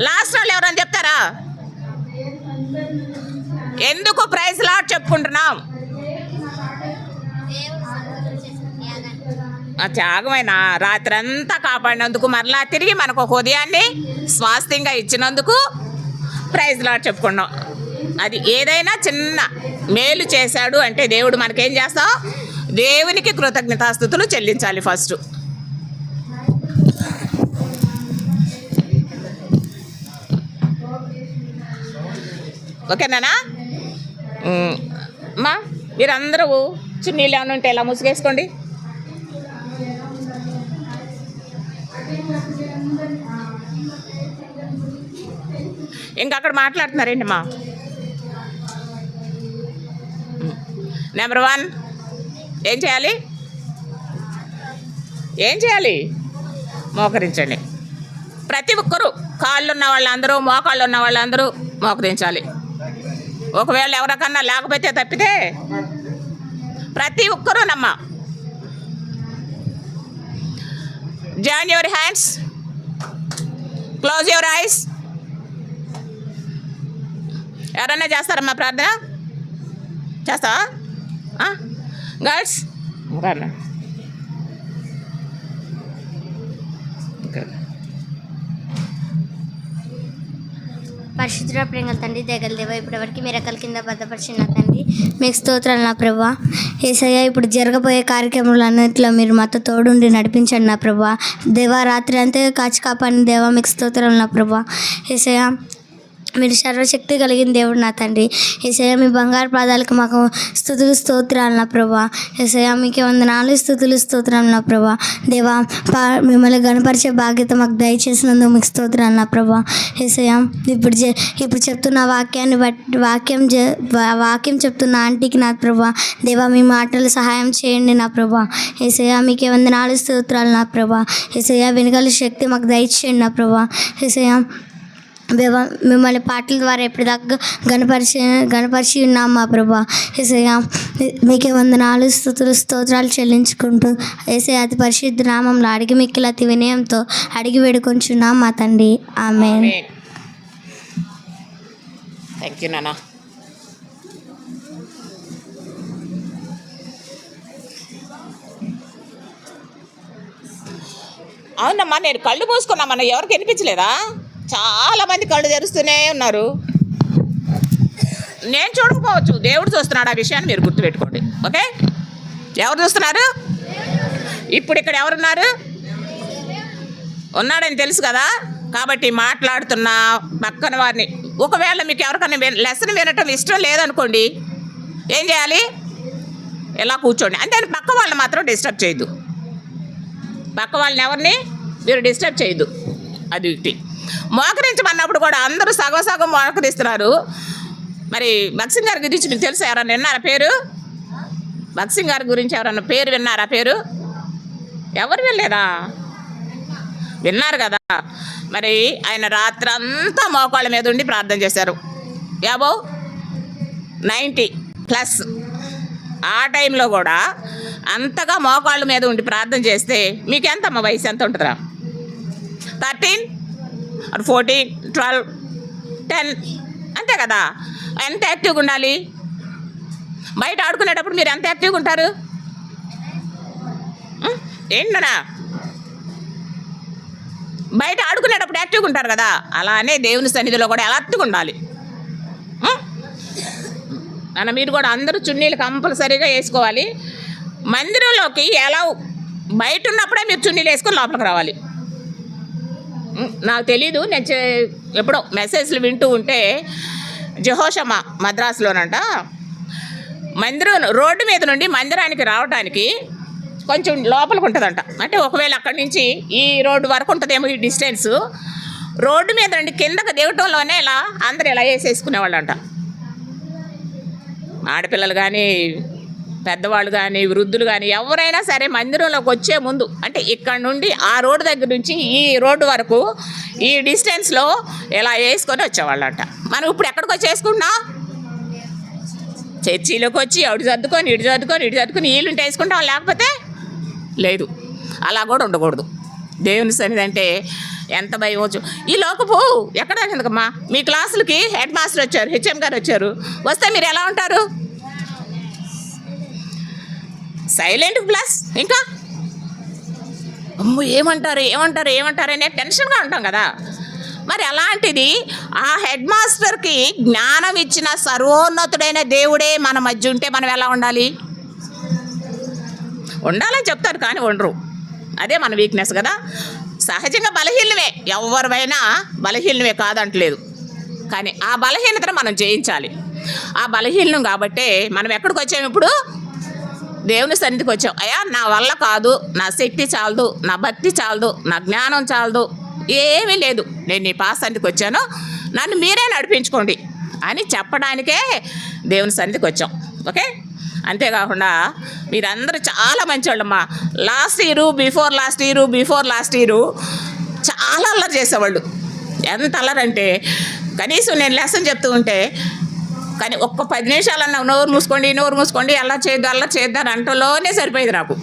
Last వాళ్ళు ఎవరని చెప్తారా? ఎందుకు ప్రైజ్ లాట్ చెప్పుకుంటున్నాం? త్యాగమైన రాత్రంతా కాపాడినందుకు, మరలా తిరిగి మనకు ఒక ఉదయాన్ని స్వాస్థ్యంగా ఇచ్చినందుకు ప్రైజ్ లాట్ చెప్పుకున్నాం. అది ఏదైనా చిన్న మేలు చేశాడు అంటే దేవుడు మనకేం చేస్తాం? దేవునికి కృతజ్ఞతాస్తుతులు చెల్లించాలి ఫస్ట్. ఓకేనా అమ్మా? మీరందరూ చున్నీళ్ళు ఏమైనా ఉంటే ఇలా ముసుగేసుకోండి. ఇంకా అక్కడ మాట్లాడుతున్నారేంటి మా? నెంబర్ 1 ఏం చేయాలి? ఏం చేయాలి? మోకరించండి. ప్రతి ఒక్కరూ, కాళ్ళు ఉన్న వాళ్ళందరూ, మోకాళ్ళు ఉన్న వాళ్ళందరూ మోకరించాలి. ఒకవేళ ఎవరికన్నా లేకపోతే తప్పితే ప్రతి ఒక్కరూ నమ్మ. Join your hands, close your eyes. ఎవరన్నా చేస్తారమ్మా ప్రార్థన? చేస్తావా గర్ల్స్? పరిశుద్ధ ప్రేమ తండ్రి, దయగల దేవ, ఇప్పటివరకు మీరు రకాల కింద భద్రపరిచిన తండ్రి మీకు స్తోత్రాలు నా ప్రభా. యేసయ్య, ఇప్పుడు జరగబోయే కార్యక్రమాలన్నింటిలో మీరు మాతో తోడుండి నడిపించండి నా ప్రభా. దేవా, రాత్రి అంతే కాచి కాపాడిన దేవా మీకు స్తోత్రాలు నా ప్రభా. యేసయ్య, మీరు సర్వశక్తి కలిగిన దేవుడు నా తండ్రి. యేసయ్య, మీ బంగారు పాదాలకు మాకు స్తుతులు స్తోత్రాలు నా ప్రభా. యేసయ్య, మీకే వందనాలు, స్తుతులు స్తోత్రాలు నా ప్రభా. దేవా, మిమ్మల్ని గణపరిచే బాధ్యత మాకు దయచేసినందుకు మీకు స్తోత్రాలు నా ప్రభా. యేసయ్య, ఇప్పుడు చెప్తున్న వాక్యాన్ని బట్టి వాక్యం చెప్తున్న ఆంటీకి నా ప్రభా. దేవా, మీ మాటలు సహాయం చేయండి నా ప్రభా. యేసయ్య, మీకే వందనాలు, స్తోత్రాలు నా ప్రభా. యేసయ్య, వెనుకల శక్తి మాకు దయచేయండి నా ప్రభా. యేసయ్య, మిమ్మల్ని పాటల ద్వారా ఎప్పటిదాకా గణపరిచి ఉన్నాం మా ప్రభా. యేసయ్య, మీకే వందనాలు, స్తుతులు స్తోత్రాలు చెల్లించుకుంటూ యేసయ్య అతి పరిశుద్ధ నామంలో అడిగి మిక్కిలి అతి వినయంతో అడిగి వేడుకొంచున్నాం మా తండ్రి. ఆమేన్. థ్యాంక్ యూ నాన్న. అవునమ్మా, నేను కళ్ళు మూసుకున్నామన్నా, ఎవరికి వినిపించలేదా? చాలామంది కళ్ళు తెరుస్తూనే ఉన్నారు. నేను చూడకపోవచ్చు, దేవుడు చూస్తున్నాడు. ఆ విషయాన్ని మీరు గుర్తుపెట్టుకోండి. ఓకే? ఎవరు చూస్తున్నారు? ఇప్పుడు ఇక్కడ ఎవరున్నారు? ఉన్నాడని తెలుసు కదా. కాబట్టి మాట్లాడుతున్న పక్కన వారిని, ఒకవేళ మీకు ఎవరికైనా లెసన్ వినటం ఇష్టం లేదనుకోండి, ఏం చేయాలి? ఎలా కూర్చోండి. అంటే పక్క వాళ్ళని మాత్రం డిస్టర్బ్ చేయొద్దు. పక్క వాళ్ళని ఎవరిని మీరు డిస్టర్బ్ చేయొద్దు. అది ఒకటి. మోకరించమన్నప్పుడు కూడా అందరూ సగం సగం మోకరిస్తున్నారు. మరి భక్సింగ్ గారి గురించి మీకు తెలుసా? ఎవరన్నా విన్నారా పేరు? భక్సింగ్ గారి గురించి ఎవరన్నా పేరు విన్నారా? పేరు ఎవరు వినలేదా? విన్నారు కదా. మరి ఆయన రాత్రంతా మోకాళ్ళ మీద ఉండి ప్రార్థన చేశారు. యాబో 90+. ఆ టైంలో కూడా అంతగా మోకాళ్ళ మీద ఉండి ప్రార్థన చేస్తే మీకు ఎంతమ్మా వయసు? ఎంత ఉంటుందా? 13, 14, 12, 10 అంతే కదా. ఎంత యాక్టివ్గా ఉండాలి? బయట ఆడుకునేటప్పుడు మీరు ఎంత యాక్టివ్గా ఉంటారు? ఏంటన్నా, బయట ఆడుకునేటప్పుడు యాక్టివ్గా ఉంటారు కదా. అలానే దేవుని సన్నిధిలో కూడా అలర్ట్గా ఉండాలి. అన్న మీరు కూడా అందరూ చున్నీలు కంపల్సరీగా వేసుకోవాలి. మందిరంలోకి ఎలా బయట ఉన్నప్పుడే మీరు చున్నీలు వేసుకొని లోపలికి రావాలి. నాకు తెలీదు, నేను ఎప్పుడో మెసేజ్లు వింటూ ఉంటే జెహోషమ్మ మద్రాసులోనంట మందిరం రోడ్డు మీద నుండి మందిరానికి రావడానికి కొంచెం లోపలికి ఉంటుందంట. అంటే ఒకవేళ అక్కడి నుంచి ఈ రోడ్డు వరకు ఉంటుందేమో ఈ డిస్టెన్స్. రోడ్డు మీద నుండి కిందకు దిగటంలోనే ఇలా అందరూ ఇలా వేసేసుకునేవాళ్ళంట. ఆడపిల్లలు కానీ, పెద్దవాళ్ళు కానీ, వృద్ధులు కానీ ఎవరైనా సరే మందిరంలోకి వచ్చే ముందు, అంటే ఇక్కడ నుండి ఆ రోడ్డు దగ్గర నుంచి ఈ రోడ్డు వరకు ఈ డిస్టెన్స్లో ఇలా వేసుకొని వచ్చేవాళ్ళంట. మనం ఇప్పుడు ఎక్కడికి వచ్చి వేసుకుంటున్నాం? చర్చిలోకి వచ్చి అటు సర్దుకొని ఇటు సర్దుకొని ఇటు సర్దుకొని వీళ్ళుంటే వేసుకుంటాం, లేకపోతే లేదు. అలా కూడా ఉండకూడదు. దేవుని సన్నిధి అంటే ఎంత భయం వచ్చు. ఈ లోకపు ఎక్కడ ఎందుకమ్మా, మీ క్లాసులకి హెడ్ మాస్టర్ వచ్చారు, హెచ్ఎం గారు వచ్చారు, వస్తే మీరు ఎలా ఉంటారు? సైలెంట్ ప్లస్ ఇంకా అమ్మో ఏమంటారు ఏమంటారు ఏమంటారు అనే టెన్షన్గా ఉంటాం కదా. మరి అలాంటిది ఆ హెడ్ మాస్టర్కి జ్ఞానం ఇచ్చిన సర్వోన్నతుడైన దేవుడే మన మధ్య ఉంటే మనం ఎలా ఉండాలి? ఉండాలని చెప్తారు కానీ ఉండరు. అదే మన వీక్నెస్ కదా. సహజంగా బలహీనమే, ఎవరివైనా బలహీనమే కాదంటలేదు, కానీ ఆ బలహీనతను మనం జయించాలి. ఆ బలహీనం కాబట్టే మనం ఎక్కడికి వచ్చాము ఇప్పుడు? దేవుని సన్నిధికి వచ్చాం. అయ్యా నా వల్ల కాదు, నా శక్తి చాలదు, నా భక్తి చాలదు, నా జ్ఞానం చాలదు, ఏమీ లేదు, నేను నీ సన్నిధికి వచ్చాను, నన్ను మీరే నడిపించుకోండి అని చెప్పడానికే దేవుని సన్నిధికి వచ్చాం. ఓకే, అంతేకాకుండా మీరందరూ చాలా మంచివాళ్ళమ్మా. లాస్ట్ ఇయరు చాలా అల్లరి చేసేవాళ్ళు. ఎంత అల్లరంటే కనీసం నేను లెసన్ చెప్తూ ఉంటే కానీ ఒక్క 10 నిమిషాలన్నా నోరు మూసుకోండి అలా చేయొద్దు అని అంటలోనే సరిపోయేది నాకు.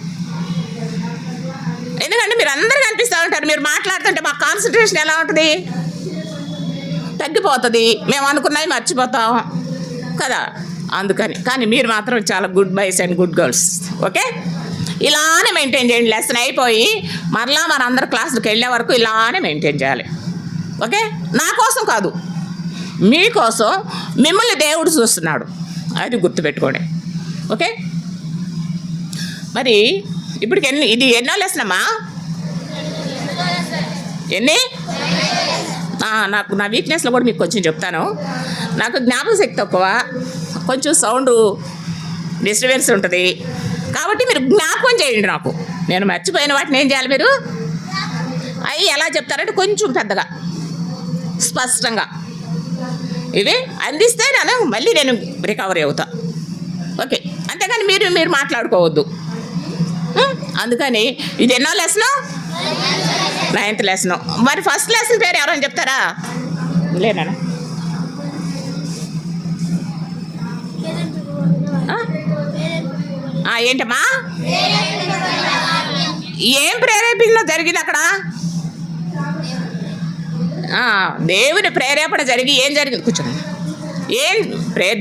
ఎందుకంటే మీరు అందరూ కనిపిస్తూ ఉంటారు, మీరు మాట్లాడుతుంటే మాకు కాన్సన్ట్రేషన్ ఎలా ఉంటుంది? తగ్గిపోతుంది, మేము అనుకున్నవి మర్చిపోతాం కదా. అందుకని కానీ మీరు మాత్రం చాలా good boys and good girls. Okay, ఇలానే మెయింటైన్ చేయండి. లెసన్ అయిపోయి మరలా మన అందరు క్లాసులకు వెళ్ళే వరకు ఇలానే మెయింటైన్ చేయాలి. ఓకే, నా కోసం కాదు, మీకోసం మిమ్మల్ని దేవుడు చూస్తున్నాడు, అది గుర్తుపెట్టుకోండి. ఓకే, మరి ఇప్పటికి ఇది ఎన్నో లెసన్ అమ్మా? ఎన్ని? నాకు నా వీక్నెస్లో కూడా మీకు కొంచెం చెప్తాను. నాకు జ్ఞాపక శక్తి తక్కువ, కొంచెం సౌండ్ డిస్టర్బెన్స్ ఉంటుంది, కాబట్టి మీరు జ్ఞాపకం చేయండి. నాకు నేను మర్చిపోయిన వాటిని ఏం చేయాలి? మీరు అవి ఎలా చెప్తారంటే కొంచెం పెద్దగా స్పష్టంగా ఇవి అందిస్తే మళ్ళీ నేను రికవరీ అవుతా. ఓకే, అంతేగాని మీరు మాట్లాడుకోవద్దు. అందుకని ఇది ఎన్నో లెసను? 9th lesson. మరి ఫస్ట్ లెసన్ పేరు ఎవరైనా చెప్తారా? లేనా? ఏంటమ్మా? ఏం ప్రేరేపణ జరిగింది అక్కడ? దేవుని ప్రేరేపణ జరిగి ఏం జరిగింది? కూర్చోండి.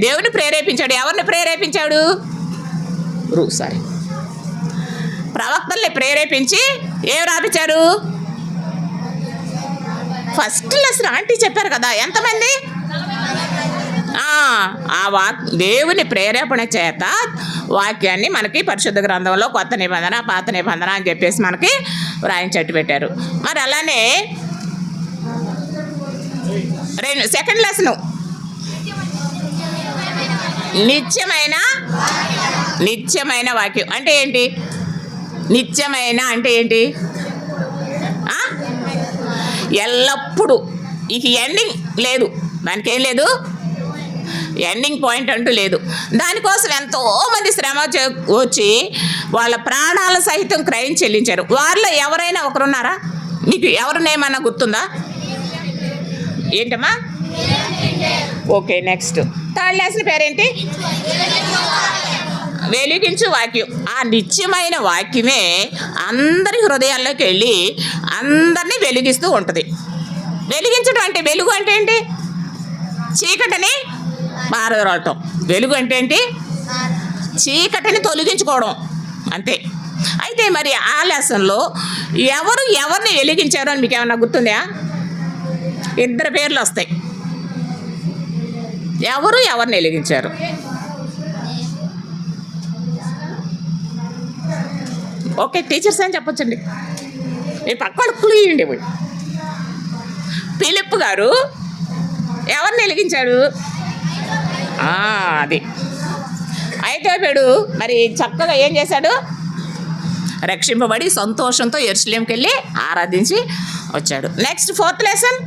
దేవుని ప్రేరేపించాడు. ఎవరిని ప్రేరేపించాడు? ప్రవక్తల్ని ప్రేరేపించి ఏం రాపించారు? ఫస్ట్ లెసన్ ఆంటీ చెప్పారు కదా, ఎంతమంది? దేవుని ప్రేరేపణ చేత వాక్యాన్ని మనకి పరిశుద్ధ గ్రంథంలో కొత్త నిబంధన, పాత నిబంధన అని చెప్పేసి మనకి వ్రాయించట్టు పెట్టారు. మరి అలానే సెకండ్ లెసను నిత్యమైన వాక్యం అంటే ఏంటి? నిత్యమైన అంటే ఏంటి? ఎల్లప్పుడూ ఇక ఎండింగ్ లేదు, దానికి ఏం లేదు, ఎండింగ్ పాయింట్ అంటూ లేదు. దానికోసం ఎంతోమంది శ్రమ వచ్చి వాళ్ళ ప్రాణాల సహితం క్రయం చెల్లించారు. వాళ్ళలో ఎవరైనా ఒకరున్నారా? మీకు ఎవరినేమన్నా గుర్తుందా? ఏంటమ్మా? ఓకే, నెక్స్ట్ థర్డ్ లెసన్ పేరేంటి? వెలిగించు వాక్యం. ఆ నిత్యమైన వాక్యమే అందరి హృదయాల్లోకి వెళ్ళి అందరినీ వెలిగిస్తూ ఉంటుంది. వెలిగించడం అంటే, వెలుగు అంటే ఏంటి? చీకటిని పారదోలటం. వెలుగు అంటే ఏంటి? చీకటిని తొలగించుకోవడం, అంతే. అయితే మరి ఆ లెసన్లో ఎవరిని వెలిగించారో అని మీకు ఏమన్నా గుర్తుందా? 2 పేర్లు వస్తాయి. ఎవరిని వెలిగించారు? ఓకే, టీచర్స్ అని చెప్పొచ్చండి, మీ పక్క వాళ్ళు కులియండి. ఫిలిప్ గారు ఎవరిని వెలిగించాడు? అది ఐతోపేడు మరి చక్కగా ఏం చేశాడు? రక్షింపబడి సంతోషంతో యెరూషలేముకి వెళ్ళి ఆరాధించి వచ్చాడు. నెక్స్ట్ 4th లెసన్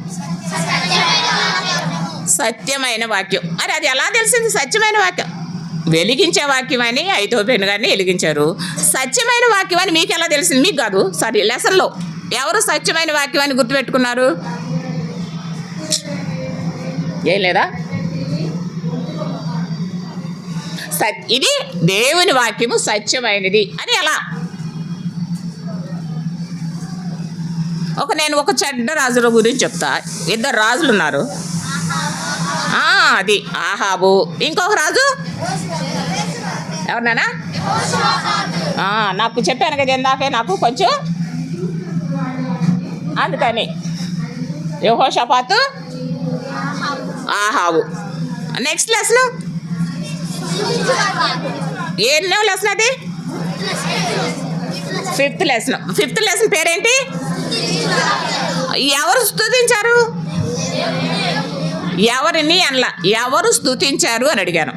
సత్యమైన వాక్యం. మరి అది ఎలా తెలిసింది? సత్యమైన వాక్యం వెలిగించే వాక్యం అని ఐతోపేను గారిని వెలిగించారు. సత్యమైన వాక్యం అని మీకు ఎలా తెలిసింది? మీకు కాదు, సారీ, లెసన్లో ఎవరు సత్యమైన వాక్యం అని గుర్తుపెట్టుకున్నారు? ఏం లేదా? ఇది దేవుని వాక్యము సత్యమైనది అని ఎలా? నేను ఒక చెడ్డ రాజుల గురించి చెప్తా. 2 రాజులు ఉన్నారు. అది ఆహాబు, ఇంకొక రాజు ఎవరినానా? నాకు చెప్పాను కదా ఇందాకే, నాకు కొంచెం అందుకని యెహోషాపాతు, ఆహాబు. నెక్స్ట్ లెసన్ ఎన్నో లెసన్ అది? 5th lesson. 5th లెసన్ పేరేంటి? ఎవరు స్తుతించారు? ఎవరిని అనలా, ఎవరు స్తుతించారు అని అడిగాను.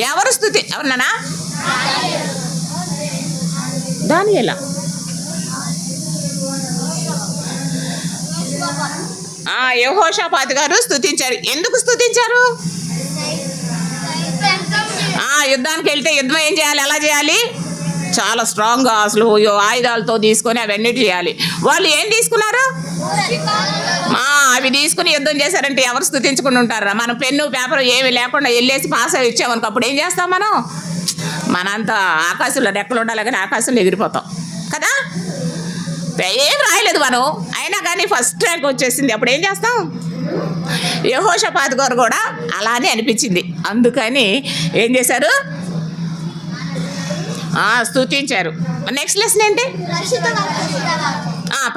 ఎవరు ఎవరినానా? దానియేలా. యెహోషాపాతు గారు స్తుతించారు. ఎందుకు స్తుతించారు? యుద్ధానికి వెళ్తే యుద్ధం ఏం చేయాలి, ఎలా చేయాలి? చాలా స్ట్రాంగ్గా అసలు ఆయుధాలతో తీసుకొని అవన్నీ చేయాలి. వాళ్ళు ఏం తీసుకున్నారు? అవి తీసుకుని యుద్ధం చేశారంటే ఎవరు స్తుతించకుండా ఉంటారా? మనం పెన్ను పేపర్ ఏమి లేకుండా వెళ్ళేసి పాస్ అవి ఇచ్చామనుకో, అప్పుడు ఏం చేస్తాం మనం? మనంతా ఆకాశంలో రెక్కలు ఉండాలి కానీ ఆకాశంలో ఎగిరిపోతాం కదా. ఏం రాయలేదు మనం, అయినా కానీ ఫస్ట్ ర్యాంక్ వచ్చేసింది. అప్పుడు ఏం చేస్తాం? యెహోషాపాతు గారు కూడా అలానే అనిపించింది. అందుకని ఏం చేశారు? స్తుతించారు. నెక్స్ట్ లెసన్ ఏంటి?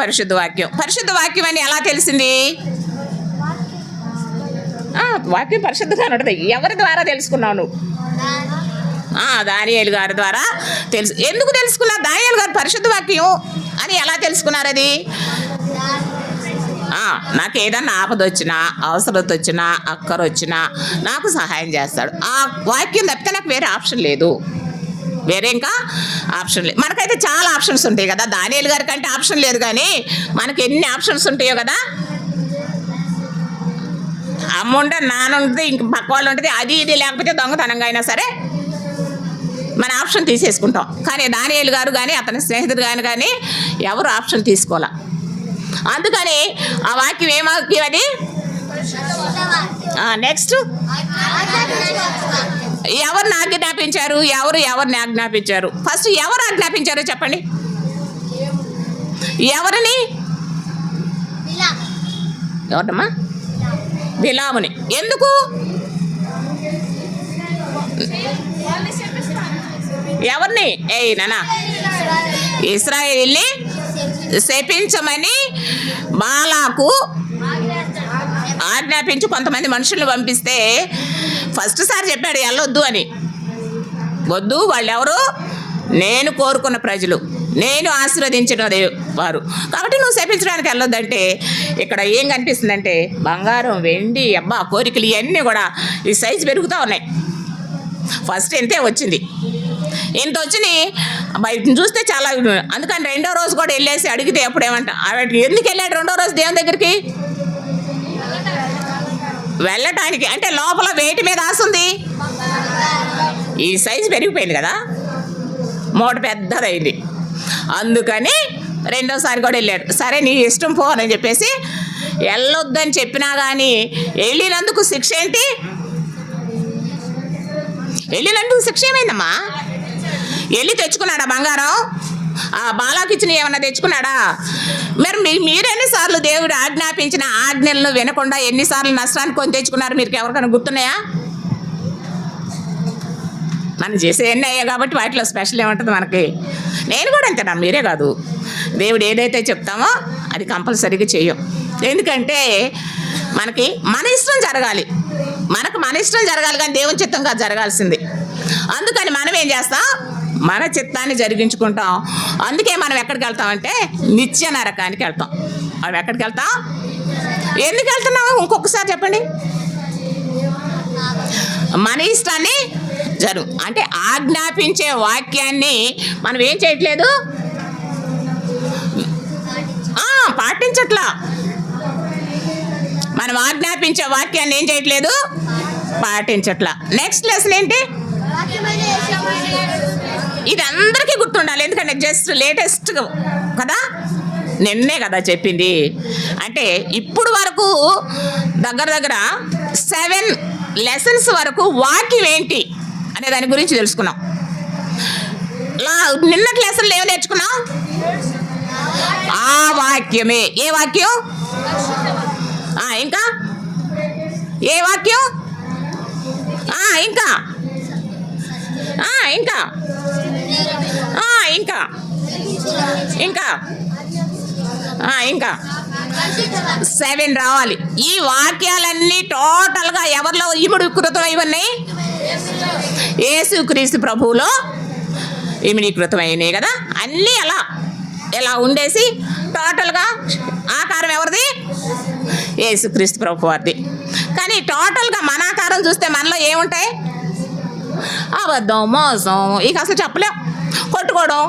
పరిశుద్ధ వాక్యం. పరిశుద్ధ వాక్యం అని ఎలా తెలిసింది? వాక్యం పరిశుద్ధంగా ఉంటుంది. ఎవరి ద్వారా తెలుసుకున్నావు నువ్వు? దానియేలు గారి ద్వారా తెలుసు. ఎందుకు తెలుసుకున్నారు? దానియేలు గారు పరిశుద్ధ వాక్యం అని ఎలా తెలుసుకున్నారు? అది నాకు ఏదన్నా ఆపద వచ్చినా, అవసరత వచ్చినా, అక్కర వచ్చినా నాకు సహాయం చేస్తాడు. ఆ వాక్యం తప్పితే నాకు వేరే ఆప్షన్ లేదు. వేరే ఇంకా ఆప్షన్ లేదు. మనకైతే చాలా ఆప్షన్స్ ఉంటాయి కదా. దానియేలు గారి కంటే ఆప్షన్ లేదు, కానీ మనకి ఎన్ని ఆప్షన్స్ ఉంటాయో కదా. అమ్మ ఉంటుంది, నాన్న ఉంటుంది, ఇంక పక్క వాళ్ళు ఉంటుంది, అది ఇది లేకపోతే దొంగతనంగా అయినా సరే మన ఆప్షన్ తీసేసుకుంటాం. కానీ దానియేలు గారు కానీ అతని స్నేహితుడు కానీ ఎవరు ఆప్షన్ తీసుకోవాలా. అందుకని ఆ వాక్యం ఏ వాక్యం అది? నెక్స్ట్ ఎవరిని ఆజ్ఞాపించారు? ఎవరిని ఆజ్ఞాపించారు? ఫస్ట్ ఎవరు ఆజ్ఞాపించారో చెప్పండి. ఎవరిని? ఎవరమ్మా? బిలాముని. ఎందుకు? ఎవరిని? నానా ఇశ్రాయేలుని శపించమని బాలాకు ఆజ్ఞాపించి కొంతమంది మనుషులను పంపిస్తే ఫస్ట్ సారి చెప్పాడు వెళ్ళొద్దు అని. వద్దు, వాళ్ళు ఎవరు? నేను కోరుకున్న ప్రజలు, నేను ఆశీర్వదించిన వారు, కాబట్టి నువ్వు శపించడానికి వెళ్ళొద్దంటే ఇక్కడ ఏం కనిపిస్తుందంటే బంగారం, వెండి, కోరికలు ఇవన్నీ కూడా ఈ సైజు పెరుగుతూ ఉన్నాయి. ఫస్ట్ ఇంతే వచ్చింది, ఇంత వచ్చినాయి బయట చూస్తే చాలా. అందుకని 2వ రోజు కూడా వెళ్ళేసి అడిగితే అప్పుడు ఏమంటా, ఎందుకు వెళ్ళాడు 2వ రోజు దేవుని దగ్గరికి? వెళ్ళటానికి. అంటే లోపల వేటి మీద ఆశ ఉంది? ఈ సైజు పెరిగిపోయింది కదా, మూట పెద్దదైంది. అందుకని 2వసారి కూడా వెళ్ళాడు. సరే నీ ఇష్టం పో అని చెప్పేసి వెళ్ళొద్దని చెప్పినా కానీ వెళ్ళినందుకు శిక్ష ఏంటి? వెళ్ళినందుకు శిక్ష ఏమైందమ్మా? వెళ్ళి తెచ్చుకున్నాడా బంగారం? బాలాకి ఇచ్చిన ఏమన్నా తెచ్చుకున్నాడా? మరి మీరెన్నిసార్లు దేవుడు ఆజ్ఞాపించిన ఆజ్ఞలను వినకుండా ఎన్నిసార్లు నష్టాన్ని కొని తెచ్చుకున్నారు? మీరు ఎవరికైనా గుర్తున్నాయా? మనం చేసే ఎన్ని అయ్యాయి కాబట్టి వాటిలో స్పెషల్ ఏముంటుంది మనకి. నేను కూడా అంతేనా, మీరే కాదు. దేవుడు ఏదైతే చెప్తామో అది కంపల్సరీగా చెయ్యం. ఎందుకంటే మనకి మన ఇష్టం జరగాలి, మన ఇష్టం జరగాలి కానీ దేవుని చిత్తంగా జరగాల్సింది. అందుకని మనం ఏం చేస్తాం? మన చిత్తాన్ని జరిగించుకుంటాం. అందుకే మనం ఎక్కడికి వెళ్తామంటే నిత్య నరకానికి వెళ్తాం. మనం ఎక్కడికి వెళ్తాం? ఎందుకు వెళ్తున్నాము? ఇంకొకసారి చెప్పండి. మన ఇష్టాన్ని అంటే ఆజ్ఞాపించే వాక్యాన్ని మనం ఏం చేయట్లేదు, పాటించట్లా. మనం ఆజ్ఞాపించే వాక్యాన్ని ఏం చేయట్లేదు, పాటించట్లా. నెక్స్ట్ లెసన్ ఏంటి? ఇది అందరికీ గుర్తుండాలి, ఎందుకంటే జస్ట్ లేటెస్ట్ కదా, నిన్నే కదా చెప్పింది. అంటే ఇప్పుడు వరకు దగ్గర 7 లెసన్స్ వరకు వాక్యం ఏంటి అనే దాని గురించి తెలుసుకున్నాం. నిన్నటి లెసన్లు ఏమి నేర్చుకున్నాం? ఆ వాక్యమే. ఏ వాక్యం? ఇంకా ఏ వాక్యం? ఇంకా ఇంకా ఇంకా ఇంకా ఇంకా 7 రావాలి. ఈ వాక్యాలన్నీ టోటల్గా ఎవరిలో ఇమిడీకృతం అయినాయి? యేసుక్రీస్తు ప్రభువులో ఇమిడీకృతం అయినాయి కదా. అన్నీ ఎలా ఉండేసి టోటల్గా ఆకారం ఎవరిది? యేసుక్రీస్తు ప్రభు వారిది. కానీ టోటల్గా మన ఆకారం చూస్తే మనలో ఏముంటాయి? అబద్ధం, మోసం, ఇక అసలు చెప్పలేం. కొట్టుకోవడం,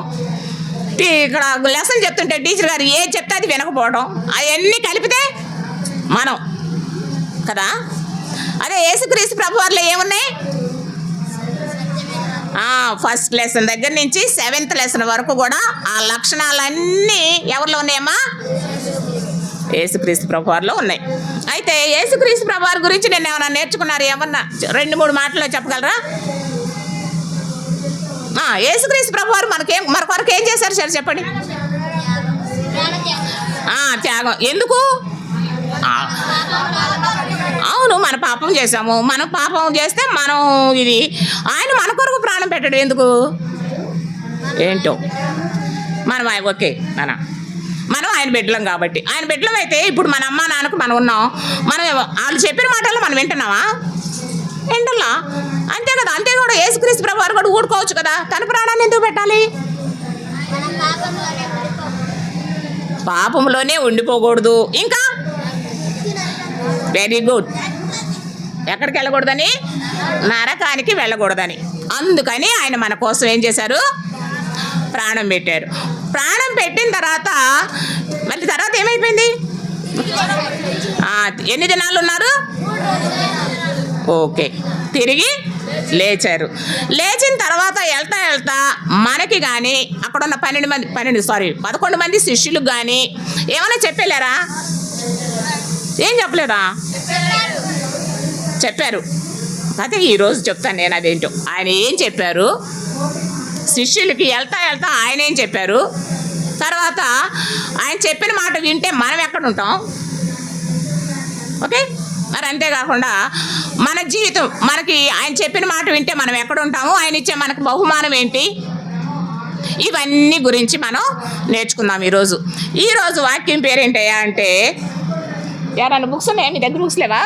ఇక్కడ లెసన్ చెప్తుంటే టీచర్ గారు ఏది చెప్తే అది వినకపోవడం, అవన్నీ కలిపితే మనం కదా. అదే యేసుక్రీస్తు ప్రభు వారిలో ఏమున్నాయి? ఫస్ట్ లెసన్ దగ్గర నుంచి 7th లెసన్ వరకు కూడా ఆ లక్షణాలన్నీ ఎవరిలో ఉన్నాయమ్మా? యేసుక్రీస్తు ప్రభు వారిలో ఉన్నాయి. అయితే యేసుక్రీస్తు ప్రభు వారి గురించి నేను ఏమన్నా నేర్చుకున్నారు? ఏమన్నా 2-3 మాటల్లో చెప్పగలరా? యేసుక్రీస్తు ప్రభు వారు మన కొరకు ఏం చేశారు సార్ చెప్పండి? త్యాగం. ఎందుకు? అవును, మన పాపం చేసాము. మనం పాపం చేస్తే మనం ఆయన మన కొరకు ప్రాణం పెట్టాడు. ఎందుకు? ఏంటో మనం ఓకే మనం ఆయన బిడ్డలం కాబట్టి. ఆయన బిడ్డలం అయితే ఇప్పుడు మన అమ్మ నాన్నకు మనం ఉన్నాం. మనం వాళ్ళు చెప్పిన మాటల్లో మనం వింటున్నావా? వింటలా. అంతే కదా. అంతే కూడా యేసుక్రీస్తు ప్రభు వారు కూడా ఊడుకోవచ్చు కదా. తన ప్రాణాన్ని ఎందుకు పెట్టాలి? పాపంలోనే ఉండిపోకూడదు. ఇంకా వెరీ గుడ్. ఎక్కడికి వెళ్ళకూడదని? నరకానికి వెళ్ళకూడదని. అందుకని ఆయన మన కోసం ఏం చేశారు? ప్రాణం పెట్టారు. ప్రాణం పెట్టిన తర్వాత మళ్ళీ తర్వాత ఏమైపోయింది? ఎన్ని దినాలు ఉన్నారు? ఓకే, తిరిగి లేచారు. లేచిన తర్వాత వెళ్తా మనకి కానీ అక్కడ ఉన్న 11 మంది శిష్యులకు కానీ ఏమైనా చెప్పలేరా? ఏం చెప్పలేదా? చెప్పారు. అయితే ఈరోజు చెప్తాను నేను అదేంటో. ఆయన ఏం చెప్పారు? శిష్యులకి వెళ్తా ఆయన ఏం చెప్పారు? తర్వాత ఆయన చెప్పిన మాట వింటే మనం ఎక్కడ ఉంటాం? ఓకే, మరి అంతేకాకుండా మన జీవితం మనకి ఆయన చెప్పిన మాట వింటే మనం ఎక్కడ ఉంటాము? ఆయన ఇచ్చే మనకు బహుమానం ఏంటి? ఇవన్నీ గురించి మనం నేర్చుకుందాం ఈరోజు వాక్యం పేరేంటయ్యా అంటే, ఎవరన్నా బుక్స్ ఉన్నాయా మీ దగ్గర? బుక్స్ లేవా?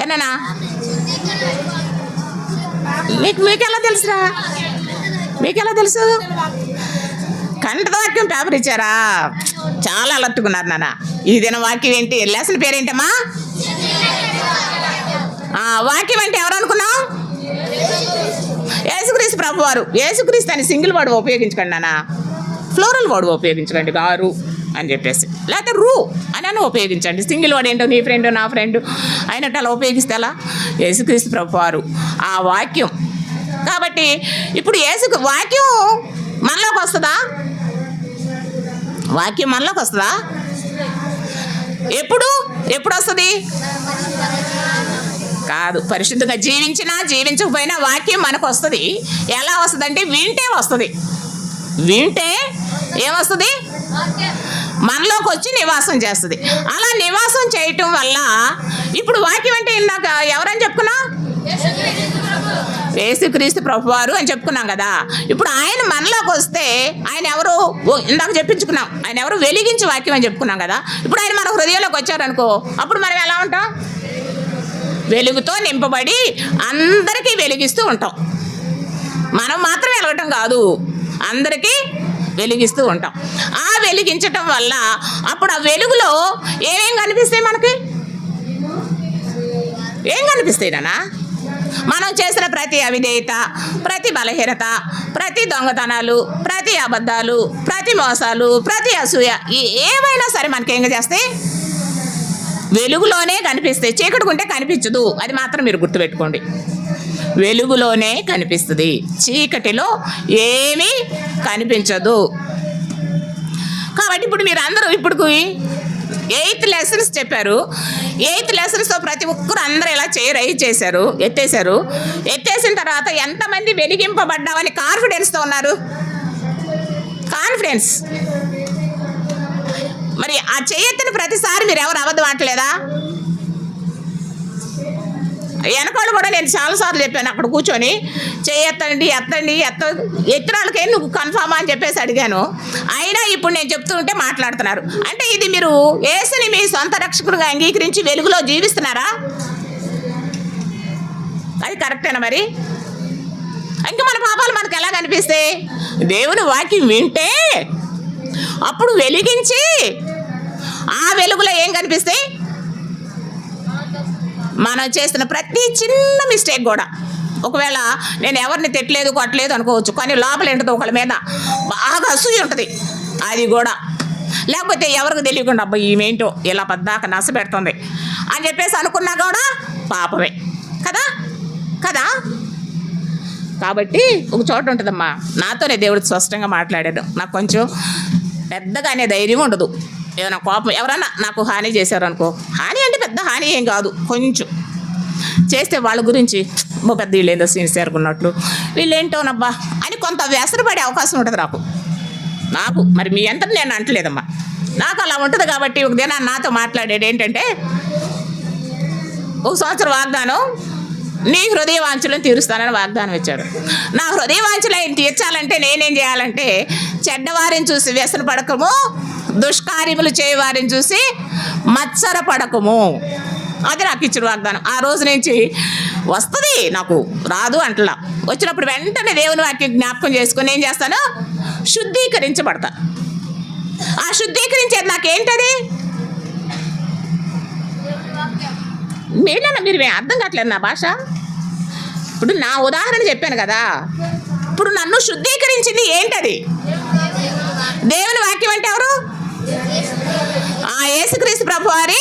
ఏనా మీకెలా తెలుసురా? మీకెలా తెలుసు? కంఠవాక్యం పేపర్ ఇచ్చారా? చాలా అలర్టుకున్నారు నాన్న. ఈ దిన వాక్యం ఏంటి? లెసన్ పేరేంటమ్మా? వాక్యం అంటే ఎవరు అనుకున్నావు? యేసుక్రీస్తు ప్రభు వారు. యేసుక్రీస్తు అని సింగిల్ వర్డ్ ఉపయోగించకండి నాన్న, ఫ్లోరల్ వర్డ్ ఉపయోగించకండి. గారు అని చెప్పేసి, లేకపోతే రూ అని ఉపయోగించండి. సింగిల్ వర్డ్ ఏంటో నీ ఫ్రెండ్ నా ఫ్రెండ్ అయినట్టు అలా ఉపయోగిస్తే అలా. యేసుక్రీస్తు ప్రభు వారు ఆ వాక్యం. కాబట్టి ఇప్పుడు వాక్యం మనలోకి వస్తుందా? వాక్యం మనలోకి వస్తుందా? ఎప్పుడు వస్తుంది? కాదు, పరిశుద్ధంగా జీవించకపోయినా వాక్యం మనకు వస్తుంది. ఎలా వస్తుంది అంటే వింటే వస్తుంది. వింటే ఏమొస్తుంది? మనలోకి వచ్చి నివాసం చేస్తుంది. అలా నివాసం చేయటం వల్ల ఇప్పుడు వాక్యం అంటే ఇందాక ఎవరని చెప్పుకున్నా? యేసుక్రీస్తు ప్రభువారు అని చెప్పుకున్నాం కదా. ఇప్పుడు ఆయన మనలోకి వస్తే ఆయన ఎవరు? ఇందాక చెప్పించుకున్నాం. ఆయన ఎవరు? వెలిగించి వాక్యం అని చెప్పుకున్నాం కదా. ఇప్పుడు ఆయన మన హృదయంలోకి వచ్చారనుకో, అప్పుడు మనం ఎలా ఉంటాం? వెలుగుతో నింపబడి అందరికీ వెలిగిస్తూ ఉంటాం. మనం మాత్రం వెలగటం కాదు, అందరికీ వెలిగిస్తూ ఉంటాం. ఆ వెలిగించటం వల్ల అప్పుడు ఆ వెలుగులో ఏమేం కనిపిస్తాయి? మనకి ఏం కనిపిస్తాయి నాన్న? మనం చేసిన ప్రతి అవిధేయత, ప్రతి బలహీనత, ప్రతి దొంగతనాలు, ప్రతి అబద్ధాలు, ప్రతి మోసాలు, ప్రతి అసూయ, ఏమైనా సరే మనకేం చేస్తాయి? వెలుగులోనే కనిపిస్తాయి. చీకటికుంటే కనిపించదు. అది మాత్రం మీరు గుర్తుపెట్టుకోండి. వెలుగులోనే కనిపిస్తుంది, చీకటిలో ఏమీ కనిపించదు. కాబట్టి ఇప్పుడు మీరు అందరూ ఇప్పుడు 8 లెసన్స్ చెప్పారు. 8 లెసన్స్తో ప్రతి ఒక్కరు అందరూ ఇలా ఎత్తేసిన తర్వాత ఎంతమంది వెలిగింపబడ్డామని కాన్ఫిడెన్స్తో ఉన్నారు? కాన్ఫిడెన్స్ మరి ఆ చేయెత్తిన ప్రతిసారి మీరు ఎవరు అబద్ధం ఆడలేదా? వెనకాళ్ళు కూడా నేను చాలాసార్లు చెప్పాను అక్కడ కూర్చొని, చేయెత్తండి ఎత్తిన వాళ్ళకే నువ్వు కన్ఫామా అని చెప్పేసి అడిగాను. అయినా ఇప్పుడు నేను చెప్తూ ఉంటే మాట్లాడుతున్నారు. అంటే ఇది మీరు యేసుని మీ సొంత రక్షకుడిగా అంగీకరించి వెలుగులో జీవిస్తున్నారా? అది కరెక్టేనా? మరి ఇంకా మన పాపాలు మనకు ఎలా కనిపిస్తాయి? దేవుని వాక్యం వింటే అప్పుడు వెలిగించి ఆ వెలుగులో ఏం కనిపిస్తాయి? మనం చేస్తున్న ప్రతి చిన్న మిస్టేక్ కూడా, ఒకవేళ నేను ఎవరిని తిట్టలేదు కొట్టలేదు అనుకోవచ్చు, కానీ లోపల ఏంటో ఒకళ్ళ మీద బాగా అసూయ ఉంటుంది, అది కూడా. లేకపోతే ఎవరికి తెలియకుండా అబ్బా ఈమెంటో ఇలా పద్దాక నస పెడుతుంది అని చెప్పేసి అనుకున్నా కూడా పాపమే కదా కదా. కాబట్టి ఒక చోట ఉంటుందమ్మా, నాతోనే దేవుడు స్పష్టంగా మాట్లాడాడు. నాకు కొంచెం పెద్దగానే ధైర్యం ఉండదు. ఏమైనా కోపం ఎవరన్నా నాకు హాని చేశారనుకో, హాని అంటే పెద్ద హాని ఏం కాదు, కొంచెం చేస్తే వాళ్ళ గురించి పెద్ద వీళ్ళు ఏదో సిన్సియర్గా ఉన్నట్లు వీళ్ళేంటోనబ్బా అని కొంత వ్యసనపడే అవకాశం ఉంటుంది నాకు. మరి మీ అంతా నేను అంటలేదమ్మా, నాకు అలా ఉంటుంది. కాబట్టి ఒక దిన నాతో మాట్లాడేది ఏంటంటే, ఒక సంవత్సరం వాగ్దానం, నీ హృదయ వాంఛలను తీరుస్తానని వాగ్దానం ఇచ్చాడు. నా హృదయ వాంఛలు ఆయన తీర్చాలంటే నేనేం చేయాలంటే, చెడ్డవారిని చూసి వ్యసన పడకము, దుష్కార్యములు చేయవారిని చూసి మత్సర పడకము. అది నాకు ఇచ్చిన వాగ్దానం. ఆ రోజు నుంచి వస్తుంది, నాకు రాదు అంటలా. వచ్చినప్పుడు వెంటనే దేవుని వాక్యం జ్ఞాపకం చేసుకుని ఏం చేస్తాను, శుద్ధీకరించబడతా. ఆ శుద్ధీకరించేది నాకేంటది? మీరు అర్థం కావట్లేదు నా భాష. ఇప్పుడు నా ఉదాహరణ చెప్పాను కదా, ఇప్పుడు నన్ను శుద్ధీకరించింది ఏంటది? దేవుని వాక్యం అంటే ఎవరు? యేసుక్రీస్తు ప్రభువారి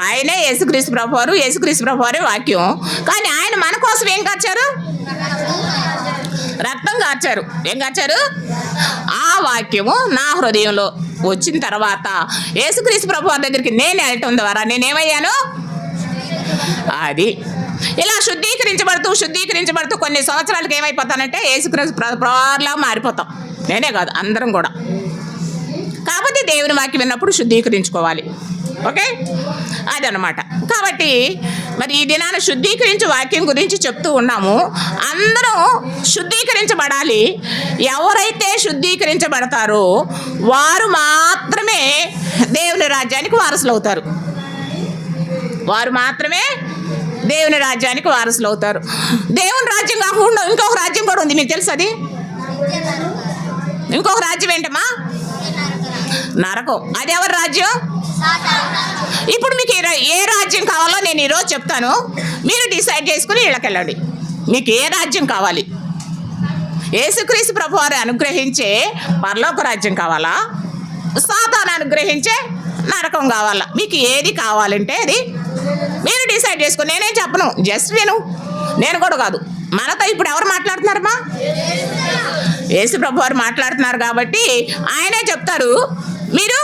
ఆయనే యేసుక్రీస్తు ప్రభువారు, యేసుక్రీస్తు ప్రభువారి వాక్యం. కానీ ఆయన మన కోసం ఏం కార్చారు? రక్తం కార్చారు. ఏం కార్చారు? ఆ వాక్యము నా హృదయంలో వచ్చిన తర్వాత యేసుక్రీస్తు ప్రభువారి దగ్గరికి నేను వెళ్ళటం ద్వారా నేనేమయ్యాను? అది ఇలా శుద్ధీకరించబడుతూ కొన్ని సంవత్సరాలకు ఏమైపోతానంటే యేసుక్రీస్తు ప్రభువారిలా మారిపోతాం. నేనే కాదు, అందరం కూడా. కాబట్టి దేవుని వాక్యం విన్నప్పుడు శుద్ధీకరించుకోవాలి. ఓకే, అదనమాట. కాబట్టి మరి ఈ దినాన శుద్ధీకరించే వాక్యం గురించి చెప్తూ ఉన్నాము. అందరం శుద్ధీకరించబడాలి. ఎవరైతే శుద్ధీకరించబడతారో వారు మాత్రమే దేవుని రాజ్యానికి వారసులు అవుతారు. వారు మాత్రమే దేవుని రాజ్యానికి వారసులు అవుతారు. దేవుని రాజ్యం కాకుండా ఇంకొక రాజ్యం కూడా ఉంది, మీకు తెలుసు అది? ఇంకొక రాజ్యం ఏంటమ్మా? నరకం. అది ఎవరి రాజ్యం? ఇప్పుడు మీకు ఏ రాజ్యం కావాలో నేను ఈరోజు చెప్తాను. మీరు డిసైడ్ చేసుకుని ఇళ్ళకెళ్ళండి. మీకు ఏ రాజ్యం కావాలి? యేసుక్రీస్తు ప్రభువారు అనుగ్రహించే పరలోక రాజ్యం కావాలా, సాతాను అనుగ్రహించే నరకం కావాలా? మీకు ఏది కావాలంటే అది మీరు డిసైడ్ చేసుకుని. నేనేం చెప్పను, జస్ట్ నేను కూడా కాదు. మనతో ఇప్పుడు ఎవరు మాట్లాడుతున్నారమ్మా? యేసు ప్రభువారు మాట్లాడుతున్నారు. కాబట్టి ఆయనే చెప్తారు, మీరు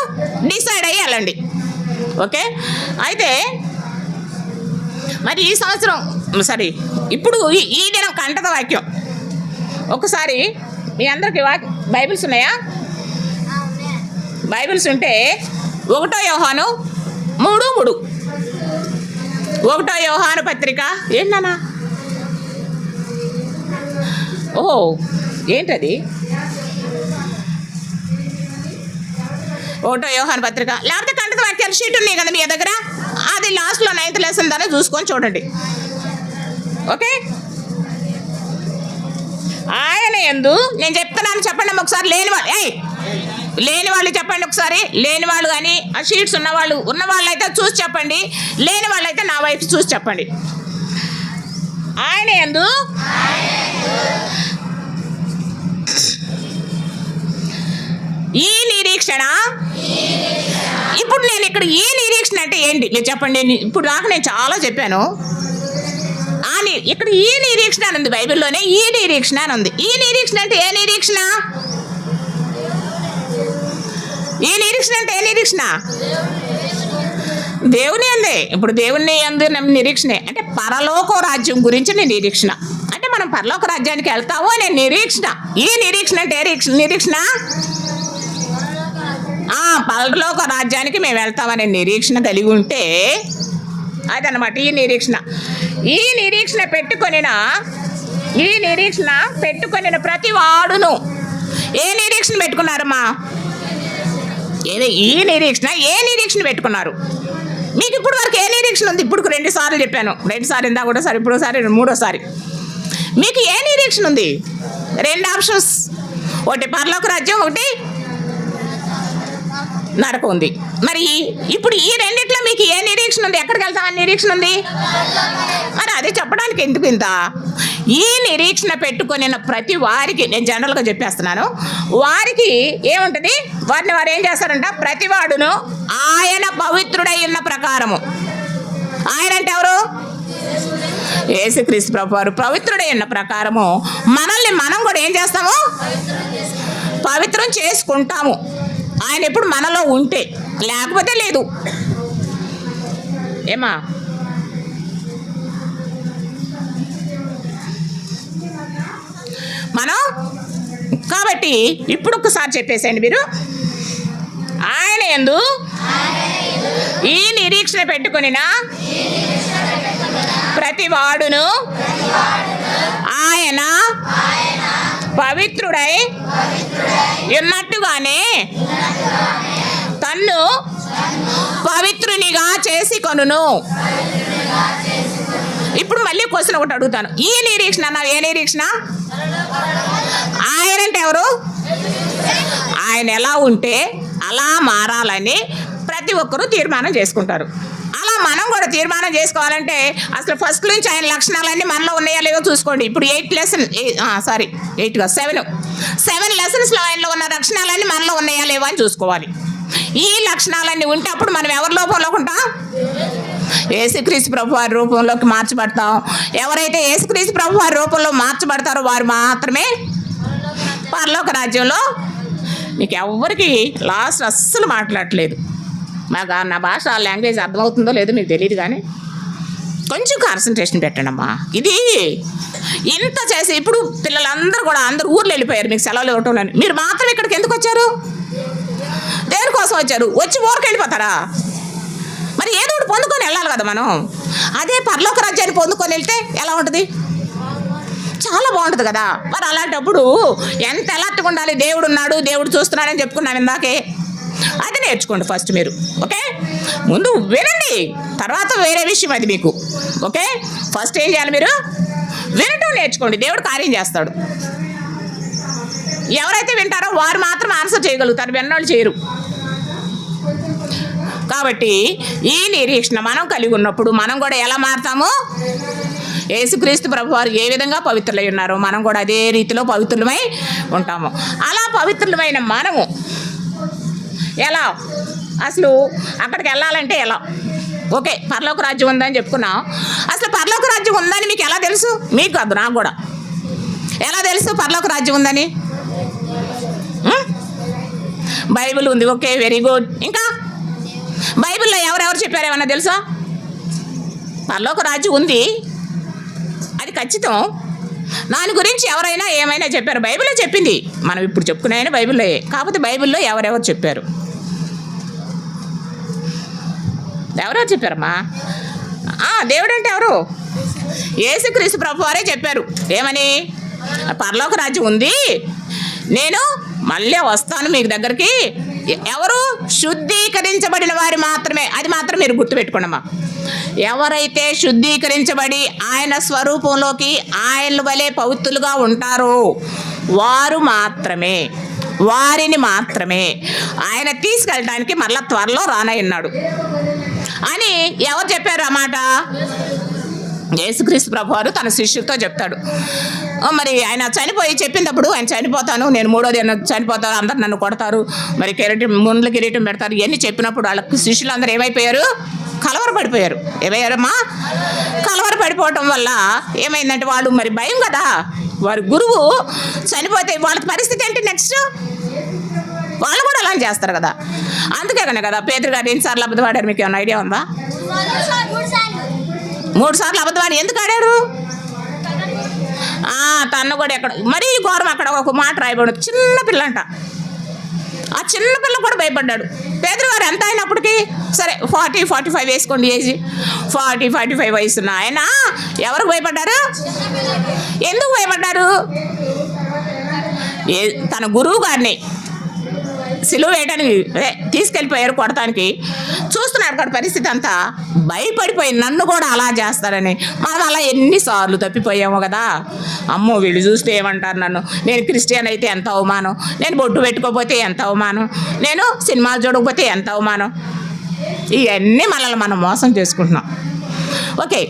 డిసైడ్ అయ్యి వెళ్ళండి. ఓకే, అయితే మరి ఈ సంవత్సరం ఇప్పుడు ఈ దినం కంటక వాక్యం. ఒకసారి మీ అందరికి బైబిల్స్ ఉన్నాయా? బైబిల్స్ ఉంటే 1 యోహాను 3:3. 1 యోహాను పత్రిక ఏంటన్నా? ఓహో, ఏంటది? 1 యోహాను పత్రిక, లేకపోతే కంటక వాక్యాలు షీట్ ఉన్నాయి కదా మీ దగ్గర, అది లాస్ట్లో 9th లెసన్ దాన్ని చూసుకొని చూడండి. ఓకే, ఆయన యందు నేను చెప్తున్నాను, చెప్పండి ఒకసారి. లేని వాళ్ళు చెప్పండి ఒకసారి. లేని వాళ్ళు కానీ ఆ షీట్స్ ఉన్న వాళ్ళు అయితే చూసి చెప్పండి. లేని వాళ్ళు అయితే నా వైపు చూసి చెప్పండి. ఆయన యందు ఈ నిరీక్షణ. ఇప్పుడు నేను ఇక్కడ ఈ నిరీక్షణ అంటే ఏంటి మీరు చెప్పండి. ఇప్పుడు దాకా నేను చాలా చెప్పాను. ఇక్కడ ఈ నిరీక్షణ అని ఉంది, బైబిల్లోనే ఈ నిరీక్షణ అని ఉంది. ఈ నిరీక్షణ అంటే ఏ నిరీక్షణ? ఈ నిరీక్షణ అంటే ఏ నిరీక్షణ? దేవుని అందే. ఇప్పుడు దేవుని అందు నిరీక్షణే అంటే పరలోక రాజ్యం గురించి నిరీక్షణ. అంటే మనం పరలోక రాజ్యానికి వెళ్తాము అనే నిరీక్షణ. ఈ నిరీక్షణ అంటే నిరీక్షణ పరలోక రాజ్యానికి మేము వెళ్తామనే నిరీక్షణ కలిగి ఉంటే అదనమాట ఈ నిరీక్షణ. ఈ నిరీక్షణ పెట్టుకొనిన ప్రతి వాడును ఏ నిరీక్షణ పెట్టుకున్నారమ్మా? ఏ నిరీక్షణ పెట్టుకున్నారు? మీకు ఇప్పుడు వరకు ఏ నిరీక్షణ ఉంది? ఇప్పుడు 2 సార్లు చెప్పాను, 2 సార్లు ఇందా కూడా సారి, ఇప్పుడు సారి, 3వ సారి. మీకు ఏ నిరీక్షణ ఉంది? 2 ఆప్షన్స్, ఒకటి పరలోక రాజ్యం, ఒకటి నరకం ఉంది. మరి ఇప్పుడు ఈ రెండిట్లో మీకు ఏ నిరీక్షణ ఉంది? ఎక్కడికి వెళ్తామని నిరీక్షణ ఉంది? మరి అది చెప్పడానికి ఎందుకు ఇంత? ఈ నిరీక్షణ పెట్టుకొని ప్రతి వారికి, నేను జనరల్గా చెప్పేస్తున్నాను, వారికి ఏముంటుంది? వారిని వారు ఏం చేస్తారంట? ప్రతి వాడును ఆయన పవిత్రుడై ఉన్న ప్రకారము. ఆయన అంటే ఎవరు? యేసుక్రీస్తు ప్రభు వారు పవిత్రుడై ఉన్న ప్రకారము మనల్ని మనం కూడా ఏం చేస్తాము? పవిత్రం చేసుకుంటాము. ఆయన ఎప్పుడు మనలో ఉంటే, లేకపోతే లేదు. ఏమా? మనం కాబట్టి ఇప్పుడు ఒకసారి చెప్పేసేయండి మీరు. ఆయన యందు ఈ నిరీక్షణ పెట్టుకొనిన ప్రతి వాడును ఆయన పవిత్రుడై ఉన్నట్టుగానే తన్ను పవిత్రునిగా చేసి కొనును. ఇప్పుడు మళ్ళీ క్వశ్చన్ ఒకటి అడుగుతాను. ఈ నిరీక్షణ అన్న ఏ నిరీక్షణ? ఆయన అంటే ఎవరు? ఆయన ఎలా ఉంటే అలా మారాలని ప్రతి ఒక్కరూ తీర్మానం చేసుకుంటారు. అలా మనం కూడా తీర్మానం చేసుకోవాలంటే అసలు ఫస్ట్ నుంచి ఆయన లక్షణాలన్నీ మనలో ఉన్నాయా లేవో చూసుకోండి. ఇప్పుడు 7 లెసన్స్లో ఆయనలో ఉన్న లక్షణాలన్నీ మనలో ఉన్నాయా లేవో అని చూసుకోవాలి. ఈ లక్షణాలన్నీ ఉంటే అప్పుడు మనం ఎవరి లోపంలో ఉంటాం? యేసుక్రీస్తు ప్రభు వారి రూపంలోకి మార్చబడతాం. ఎవరైతే యేసుక్రీస్తు ప్రభు వారి రూపంలో మార్చబడతారో వారు మాత్రమే పరలోక రాజ్యంలో. మీకు ఎవరికి లాస్ట్ అస్సలు మాట్లాడట్లేదు. నా భాష లాంగ్వేజ్ అర్థమవుతుందో లేదో మీకు తెలియదు, కానీ కొంచెం కాన్సన్ట్రేషన్ పెట్టండి అమ్మా. ఇది ఇంత చేసి ఇప్పుడు పిల్లలందరూ కూడా అందరూ ఊర్లో వెళ్ళిపోయారు మీకు సెలవులు ఇవ్వటం. మీరు మాత్రం ఇక్కడికి ఎందుకు వచ్చారు? దేని కోసం వచ్చారు? వచ్చి ఊరికి వెళ్ళిపోతారా? మరి ఏదో ఒకటి పొందుకొని వెళ్ళాలి కదా మనం. అదే పరలోక రాజ్యాన్ని పొందుకొని వెళ్తే ఎలా ఉంటుంది? చాలా బాగుంటుంది కదా. మరి అలాంటప్పుడు ఎంత అలర్ట్గా ఉండాలి? దేవుడు ఉన్నాడు, దేవుడు చూస్తున్నాడని చెప్పుకున్నాం ఇందాకే. అది నేర్చుకోండి ఫస్ట్ మీరు. ఓకే, ముందు వినండి, తర్వాత వేరే విషయం అది మీకు. ఓకే, ఫస్ట్ ఏం చేయాలి? మీరు వినటం నేర్చుకోండి. దేవుడు కార్యం చేస్తాడు. ఎవరైతే వింటారో వారు మాత్రం ఆన్సర్ చేయగలుగుతారు, విన్నోళ్ళు చేయరు. కాబట్టి ఈ నిరీక్షణ మనం కలిగి ఉన్నప్పుడు మనం కూడా ఎలా మారుతాము? యేసుక్రీస్తు ప్రభు వారు ఏ విధంగా పవిత్రులై ఉన్నారో మనం కూడా అదే రీతిలో పవిత్రులమై ఉంటాము. అలా పవిత్రులమైన మనము ఎలా అసలు అక్కడికి వెళ్ళాలంటే ఎలా? ఓకే, పరలోక రాజ్యం ఉందని చెప్పుకున్నాం. అసలు పరలోక రాజ్యం ఉందని మీకు ఎలా తెలుసు? మీకు కాదు, నాకు కూడా. ఎలా తెలుసు పరలోక రాజ్యం ఉందని? బైబిల్ ఉంది. Okay, very good. ఇంకా బైబిల్లో ఎవరెవరు చెప్పారు ఏమన్నా తెలుసా? పరలోక రాజ్యం ఉంది, అది ఖచ్చితం. దాని గురించి ఎవరైనా ఏమైనా చెప్పారు? బైబిల్లో చెప్పింది. మనం ఇప్పుడు చెప్పుకునే బైబిల్లో, కాకపోతే బైబిల్లో ఎవరెవరు చెప్పారు? ఎవరెవరు చెప్పారమ్మా? దేవుడు అంటే ఎవరు? యేసుక్రీస్తు ప్రభు వారే చెప్పారు. ఏమని? పరలోక రాజ్యం ఉంది, నేను మళ్ళీ వస్తాను మీకు దగ్గరికి. ఎవరు? శుద్ధీకరించబడిన వారు మాత్రమే. అది మాత్రం మీరు గుర్తుపెట్టుకోండమ్మా. ఎవరైతే శుద్ధీకరించబడి ఆయన స్వరూపంలోకి ఆయన వలె పవిత్రులుగా ఉంటారో వారిని మాత్రమే ఆయన తీసుకెళ్ళడానికి మళ్ళా త్వరలో రానయ్యున్నాడు అని ఎవరు చెప్పారు అన్నమాట? యేసుక్రీస్తు ప్రభువారు తన శిష్యులతో చెప్తాడు. మరి ఆయన చనిపోయి చెప్పినప్పుడు, ఆయన చనిపోతాను, నేను 3వ దినం చనిపోతాను, అందరు నన్ను కొడతారు, మరి ముండ్ల కిరీటం పెడతారు, ఇవన్నీ చెప్పినప్పుడు వాళ్ళకి శిష్యులు అందరూ ఏమైపోయారు? కలవరపడిపోయారు. ఏమయ్యారమ్మా? కలవరపడిపోవటం వల్ల ఏమైందంటే వాళ్ళు మరి భయం కదా, వారి గురువు చనిపోతే వాళ్ళ పరిస్థితి ఏంటి? నెక్స్ట్ వాళ్ళు కూడా అలా చేస్తారు కదా. అందుకే కదా పేతురు గారు 2 సార్లు అబద్ధం ఆడారు. మీకు ఏమైనా ఐడియా ఉందా? 3 సార్లు అబద్ధం ఆడి ఎందుకు ఆడారు? తను కూడా ఎక్కడ మరీ ఘోరం. అక్కడ ఒక మాట రాయబడి, చిన్న పిల్లంట, ఆ చిన్నపిల్ల కూడా భయపడ్డాడు. పేదరు గారు ఎంత అయినప్పటికీ సరే 40-45 వేసుకోండి ఏజ్, 40-45 వయసున్న ఆయన ఎవరికి భయపడ్డారు? ఎందుకు భయపడ్డారు? తన గురువు గారిని సిలువ వేయడానికి తీసుకెళ్ళిపోయారు, కొడటానికి. చూస్తున్నాడు కదా పరిస్థితి అంతా, భయపడిపోయి నన్ను కూడా అలా చేస్తారని. మనం అలా ఎన్నిసార్లు తప్పిపోయాము కదా. అమ్మో వీళ్ళు చూస్తే ఏమంటారు నన్ను, నేను క్రిస్టియన్ అయితే ఎంత అవమానం, నేను బొట్టు పెట్టుకోకపోతే ఎంత అవమానం, నేను సినిమాలు చూడకపోతే ఎంత అవమానం. ఇవన్నీ మనల్ని మనం మోసం చేసుకుంటున్నాం. ఓకే,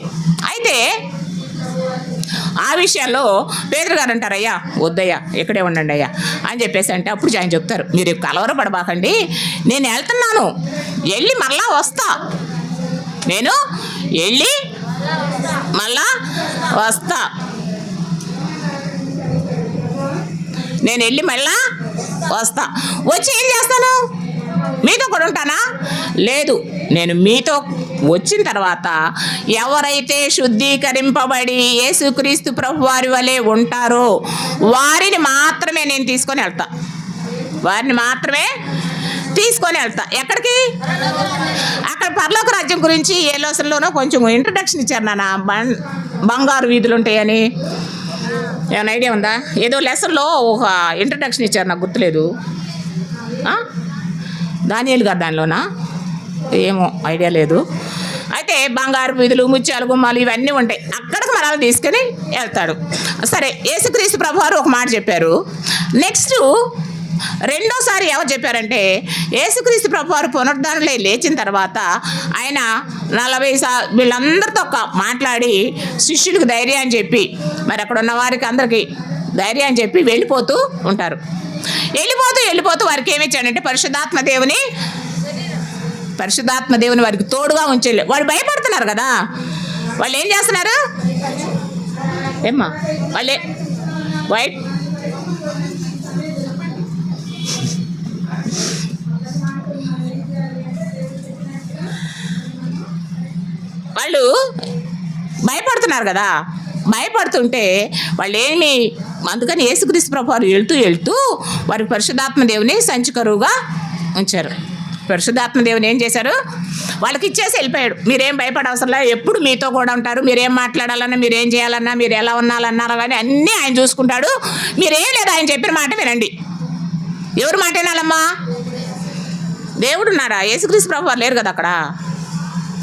అయితే ఆ విషయాల్లో పేదరు గారు అంటారు, అయ్యా వద్దయ్యా ఇక్కడే ఉండండి అయ్యా అని చెప్పేసి అంటే అప్పుడు ఆయన చెప్తారు, మీరు కలవరపడబాకండి, నేను వెళ్తున్నాను, వెళ్ళి మళ్ళా వస్తా, నేను వెళ్ళి మళ్ళా వస్తా, నేను వెళ్ళి మళ్ళా వస్తా, వచ్చి ఏం చేస్తాను? మీతో కూడా ఉంటానా? లేదు, నేను మీతో వచ్చిన తర్వాత ఎవరైతే శుద్ధీకరింపబడి యేసుక్రీస్తు ప్రభువారి వలె ఉంటారో వారిని మాత్రమే నేను తీసుకొని వెళ్తా, వారిని మాత్రమే తీసుకొని వెళ్తా. ఎక్కడికి? అక్కడ పరలోక రాజ్యం గురించి ఏ లెసన్లోనో కొంచెం ఇంట్రడక్షన్ ఇచ్చారు నాన్న, బంగారు వీధులు ఉంటాయని. ఏమైనా ఐడియా ఉందా? ఏదో లెసన్లో ఒక ఇంట్రడక్షన్ ఇచ్చారు, నాకు గుర్తులేదు. దానియేలు గారు దానిలోనా ఏమో ఐడియా లేదు. అయితే బంగారు వీధులు, ముత్యాలు గుమ్మాలు ఇవన్నీ ఉంటాయి, అక్కడికి మనల్ని తీసుకొని వెళ్తాడు. సరే, యేసుక్రీస్తు ప్రభువారు ఒక మాట చెప్పారు. నెక్స్ట్ రెండోసారి ఎవరు చెప్పారంటే, యేసుక్రీస్తు ప్రభువారు పునరుద్ధానులై లేచిన తర్వాత ఆయన 40 వీళ్ళందరితో మాట్లాడి శిష్యులకు ధైర్యం చెప్పి, మరి అక్కడ ఉన్న వారికి అందరికీ ధైర్యం చెప్పి వెళ్ళిపోతూ ఉంటారు. వెళ్ళిపోతూ వారికి ఏమి ఇచ్చాడంటే పరిశుద్ధాత్మ దేవుని వారికి తోడుగా ఉంచేళ్ళు. వాళ్ళు భయపడుతున్నారు కదా, వాళ్ళు ఏం చేస్తున్నారు? ఏమ్మా వాళ్ళే వైట్ వాళ్ళు భయపడుతున్నారు కదా, భయపడుతుంటే వాళ్ళు ఏమి, అందుకని యేసుక్రీస్తు ప్రభువారు వెళ్తూ వారికి పరిశుద్ధాత్మ దేవుని సంచికరువుగా ఉంచారు. పరిశుద్ధాత్మ దేవుని ఏం చేశారు? వాళ్ళకి ఇచ్చేసి వెళ్ళిపోయాడు. మీరేం భయపడవసరంలా, ఎప్పుడు మీతో కూడా ఉంటారు, మీరేం మాట్లాడాలన్నా, మీరేం చేయాలన్నా, మీరు ఎలా ఉన్నారన్నా కానీ అన్నీ ఆయన చూసుకుంటాడు. మీరేం లేదు, ఆయన చెప్పిన మాట వినండి. ఎవరు మాట వినాలమ్మా? దేవుడు ఉన్నాడా? యేసుక్రీస్తు ప్రభువారు లేరు కదా అక్కడ,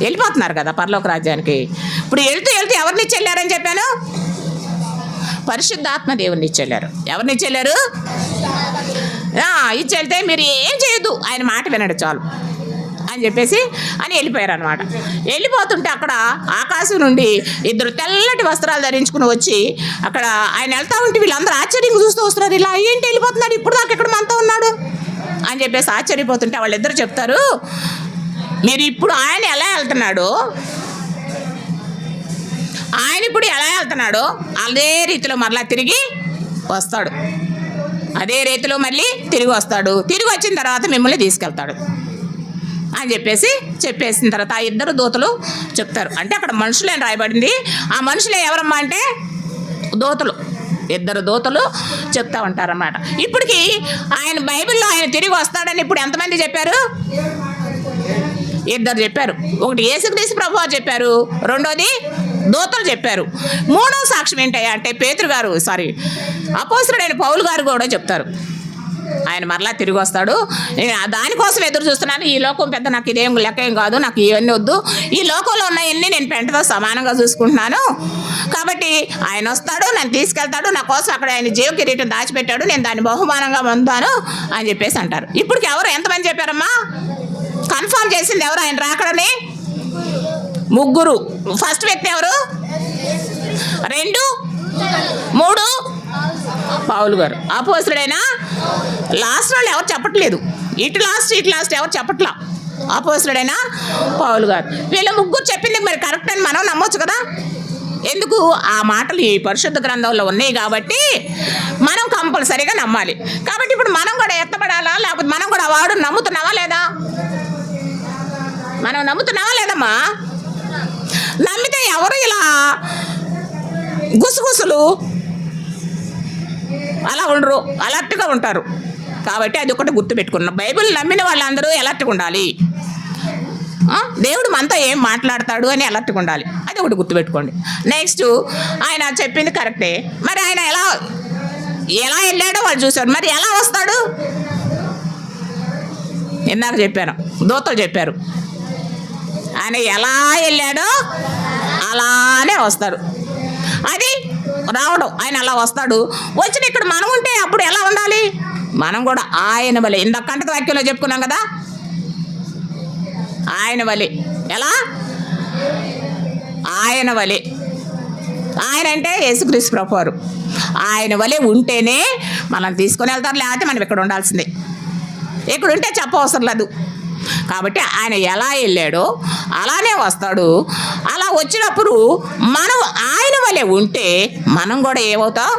వెళ్ళిపోతున్నారు కదా పరలోక రాజ్యానికి. ఇప్పుడు వెళ్తూ ఎవరిని ఇచ్చెళ్ళారని చెప్పాను? పరిశుద్ధాత్మ దేవుని ఇచ్చెళ్ళారు. ఎవరిని ఇచ్చెళ్ళారు? ఇచ్చెళ్తే మీరు ఏం చేయొద్దు, ఆయన మాట వినడు చాలు అని చెప్పేసి అని వెళ్ళిపోయారు అనమాట. వెళ్ళిపోతుంటే అక్కడ ఆకాశం నుండి 2 తెల్లటి వస్త్రాలు ధరించుకుని వచ్చి అక్కడ ఆయన వెళ్తా ఉంటే వీళ్ళందరూ ఆశ్చర్యంగా చూస్తూ వస్తున్నారు. ఇలా ఏంటి వెళ్ళిపోతున్నాడు, ఇప్పుడు దాకా ఎక్కడ మనతో ఉన్నాడు అని చెప్పేసి ఆశ్చర్యపోతుంటే వాళ్ళిద్దరు చెప్తారు, మీరు ఇప్పుడు ఆయన ఎలా వెళ్తున్నాడో, ఆయన ఇప్పుడు ఎలా వెళ్తున్నాడో అదే రీతిలో మరలా తిరిగి వస్తాడు, అదే రీతిలో మళ్ళీ తిరిగి వస్తాడు. తిరిగి వచ్చిన తర్వాత మిమ్మల్ని తీసుకెళ్తాడు అని చెప్పేసిన తర్వాత ఆ 2 దూతలు చెప్తారు. అంటే అక్కడ మనుషులే రాయబడింది. ఆ మనుషులే ఎవరమ్మా అంటే దూతలు, 2 దూతలు చెప్తా ఉంటారన్నమాట. ఇప్పటికి ఆయన బైబిల్లో ఆయన తిరిగి వస్తాడని ఇప్పుడు ఎంతమంది చెప్పారు? 2 చెప్పారు. ఒకటి యేసుక్రీస్తు ప్రభువారు చెప్పారు, రెండోది దూతలు చెప్పారు. 3వ సాక్ష్యం ఏంటయ్యా అంటే అపోస్తలుడైన పౌలు గారు కూడా చెప్తారు, ఆయన మరలా తిరిగి వస్తాడు, దానికోసం ఎదురు చూస్తున్నాను, ఈ లోకం పెద్ద నాకు ఇదేం లెక్కేం కాదు, నాకు ఇవన్నీ వద్దు, ఈ లోకంలో ఉన్నవన్నీ నేను పెంటతో సమానంగా చూసుకుంటున్నాను, కాబట్టి ఆయన వస్తాడు, నన్ను తీసుకెళ్తాడు, నా కోసం అక్కడ ఆయన జీవ కిరీటం దాచిపెట్టాడు, నేను దాన్ని బహుమానంగా పొందుతాను అని చెప్పేసి అంటారు. ఇప్పటికి ఎంతమంది చెప్పారమ్మా? కన్ఫర్మ్ చేసింది ఎవరు ఆయన రాకడని? 3. ఫస్ట్ వ్యక్తి ఎవరు? 2, 3 పౌలు గారు. అపోస్తలుడైన లాస్ట్ వాళ్ళు ఎవరు చెప్పట్లేదు, ఇటు లాస్ట్ ఎవరు చెప్పట్లా, అపోస్తలుడైన పౌలు గారు. వీళ్ళ 3 చెప్పింది మరి కరెక్ట్ అని మనం నమ్మొచ్చు కదా. ఎందుకు? ఆ మాటలు ఈ పరిశుద్ధ గ్రంథంలో ఉన్నాయి కాబట్టి మనం కంపల్సరీగా నమ్మాలి. కాబట్టి ఇప్పుడు మనం కూడా ఎత్తబడాలా, లేకపోతే మనం కూడా వాడు నమ్ముతున్నావా లేదా? మనం నమ్ముతున్నావా లేదమ్మా? నమ్మితే ఎవరు ఇలా గుసగుసలు అలా ఉండరు, అలర్ట్గా ఉంటారు. కాబట్టి అది ఒకటి గుర్తుపెట్టుకున్నాం. బైబిల్ నమ్మిన వాళ్ళందరూ ఎలర్ట్గా ఉండాలి. దేవుడు మనతో ఏం మాట్లాడతాడు అని అలర్ట్గా ఉండాలి. అది ఒకటి గుర్తుపెట్టుకోండి. నెక్స్ట్, ఆయన చెప్పింది కరెక్టే. మరి ఆయన ఎలా వెళ్ళాడో వాళ్ళు చూశారు. మరి ఎలా వస్తాడు? ఇందాక చెప్పాను, దూతలు చెప్పారు. ఆయన ఎలా వెళ్ళాడో అలానే వస్తాడు. అది రావడం, ఆయన అలా వస్తాడు. వచ్చిన ఇక్కడ మనం ఉంటే అప్పుడు ఎలా ఉండాలి? మనం కూడా ఆయన వలె, ఇందాక కంటక వాక్యంలో చెప్పుకున్నాం కదా, ఆయన వలె. ఎలా? ఆయన వలె. ఆయన అంటే యేసుక్రీస్తు ప్రభువారు. ఆయన వలె ఉంటేనే మనం తీసుకొని వెళ్తారు, లేకపోతే మనం ఇక్కడ ఉండాల్సిందే. ఇక్కడ ఉంటే చెప్పవసరం లేదు. కాబట్టి ఆయన ఎలా వెళ్ళాడో అలానే వస్తాడు. అలా వచ్చినప్పుడు మనం ఆయన వలె ఉంటే మనం కూడా ఏమవుతాం?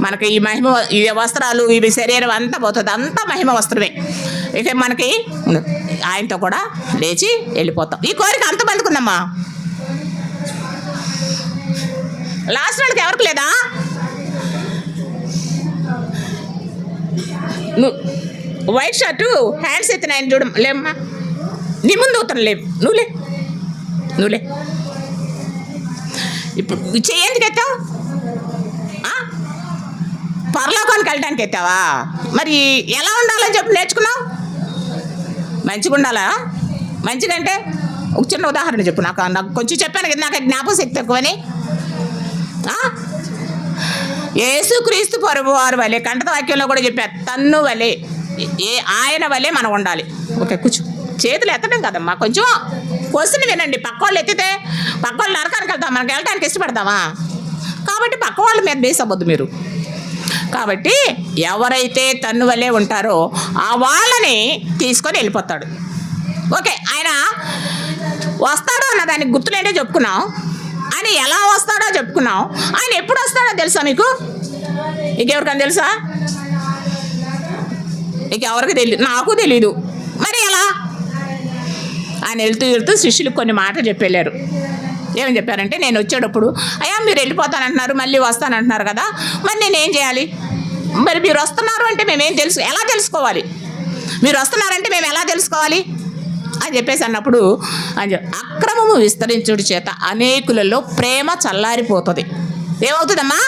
మనకి ఈ మహిమ, ఈ వస్త్రాలు, ఇవి శరీరం అంతా పోతుంది, అంతా మహిమ వస్త్రమే. ఇక మనకి ఆయనతో కూడా లేచి వెళ్ళిపోతాం. ఈ కోరిక అంతమందికి ఉందమ్మా. లాస్ట్ వాళ్ళకి ఎవరికి లేదా? వైట్ షర్టు హ్యాండ్స్ ఎత్తిన ఆయన చూడ లేమ్మా. నీ ముందు అవుతాను, లేవు. నువ్వులే. ఇప్పుడు చెయ్యేందుకు ఎత్తావు? పరలోకానికి వెళ్ళడానికి ఎత్తావా? మరి ఎలా ఉండాలని చెప్పి నేర్చుకున్నావు? మంచిగా ఉండాలా? మంచిగా అంటే ఒక చిన్న ఉదాహరణ చెప్పు. నాకు కొంచెం చెప్పాను కదా, నాకు జ్ఞాపక శక్తి ఎక్కువని. యేసుక్రీస్తు ప్రభువారు వలె, కంటక వాక్యంలో కూడా చెప్పారు, తన్ను వలె, ఆయన వలె మనం ఉండాలి. ఓకే, కూర్చో. చేతులు ఎత్తడం కదమ్మా, కొంచెం క్వశ్చన్ వినండి. పక్క వాళ్ళు ఎత్తితే పక్క వాళ్ళు నరకానికి వెళ్తాం, మనకి వెళ్ళడానికి ఇష్టపడతామా? కాబట్టి పక్క వాళ్ళ మీద బేస్ అవ్వద్దు మీరు. కాబట్టి ఎవరైతే తన్ను వలె ఉంటారో ఆ వాళ్ళని తీసుకొని వెళ్ళిపోతాడు. ఓకే, ఆయన వస్తాడో అన్న దానికి గుర్తులేంటో చెప్పుకున్నాం. ఆయన ఎలా వస్తాడో చెప్పుకున్నాం. ఆయన ఎప్పుడు వస్తాడో తెలుసా మీకు? ఇంకెవరికైనా తెలుసా? ఇంకెవరికి తెలియదు, నాకు తెలీదు. మరి ఎలా? ఆయన వెళ్తూ శిష్యులకు కొన్ని మాటలు చెప్పి వెళ్ళారు. ఏమని చెప్పారంటే, నేను వచ్చేటప్పుడు అయ్యా మీరు వెళ్ళిపోతానంటున్నారు, మళ్ళీ వస్తానంటున్నారు కదా, మరి నేనేం చేయాలి? మరి మీరు వస్తున్నారు అంటే మేమేం ఎలా తెలుసుకోవాలి? మీరు వస్తున్నారంటే మేము ఎలా తెలుసుకోవాలి అని చెప్పేసి అన్నప్పుడు, అక్రమము విస్తరించుడి చేత అనేకులలో ప్రేమ చల్లారిపోతుంది. ఏమవుతుందమ్మా?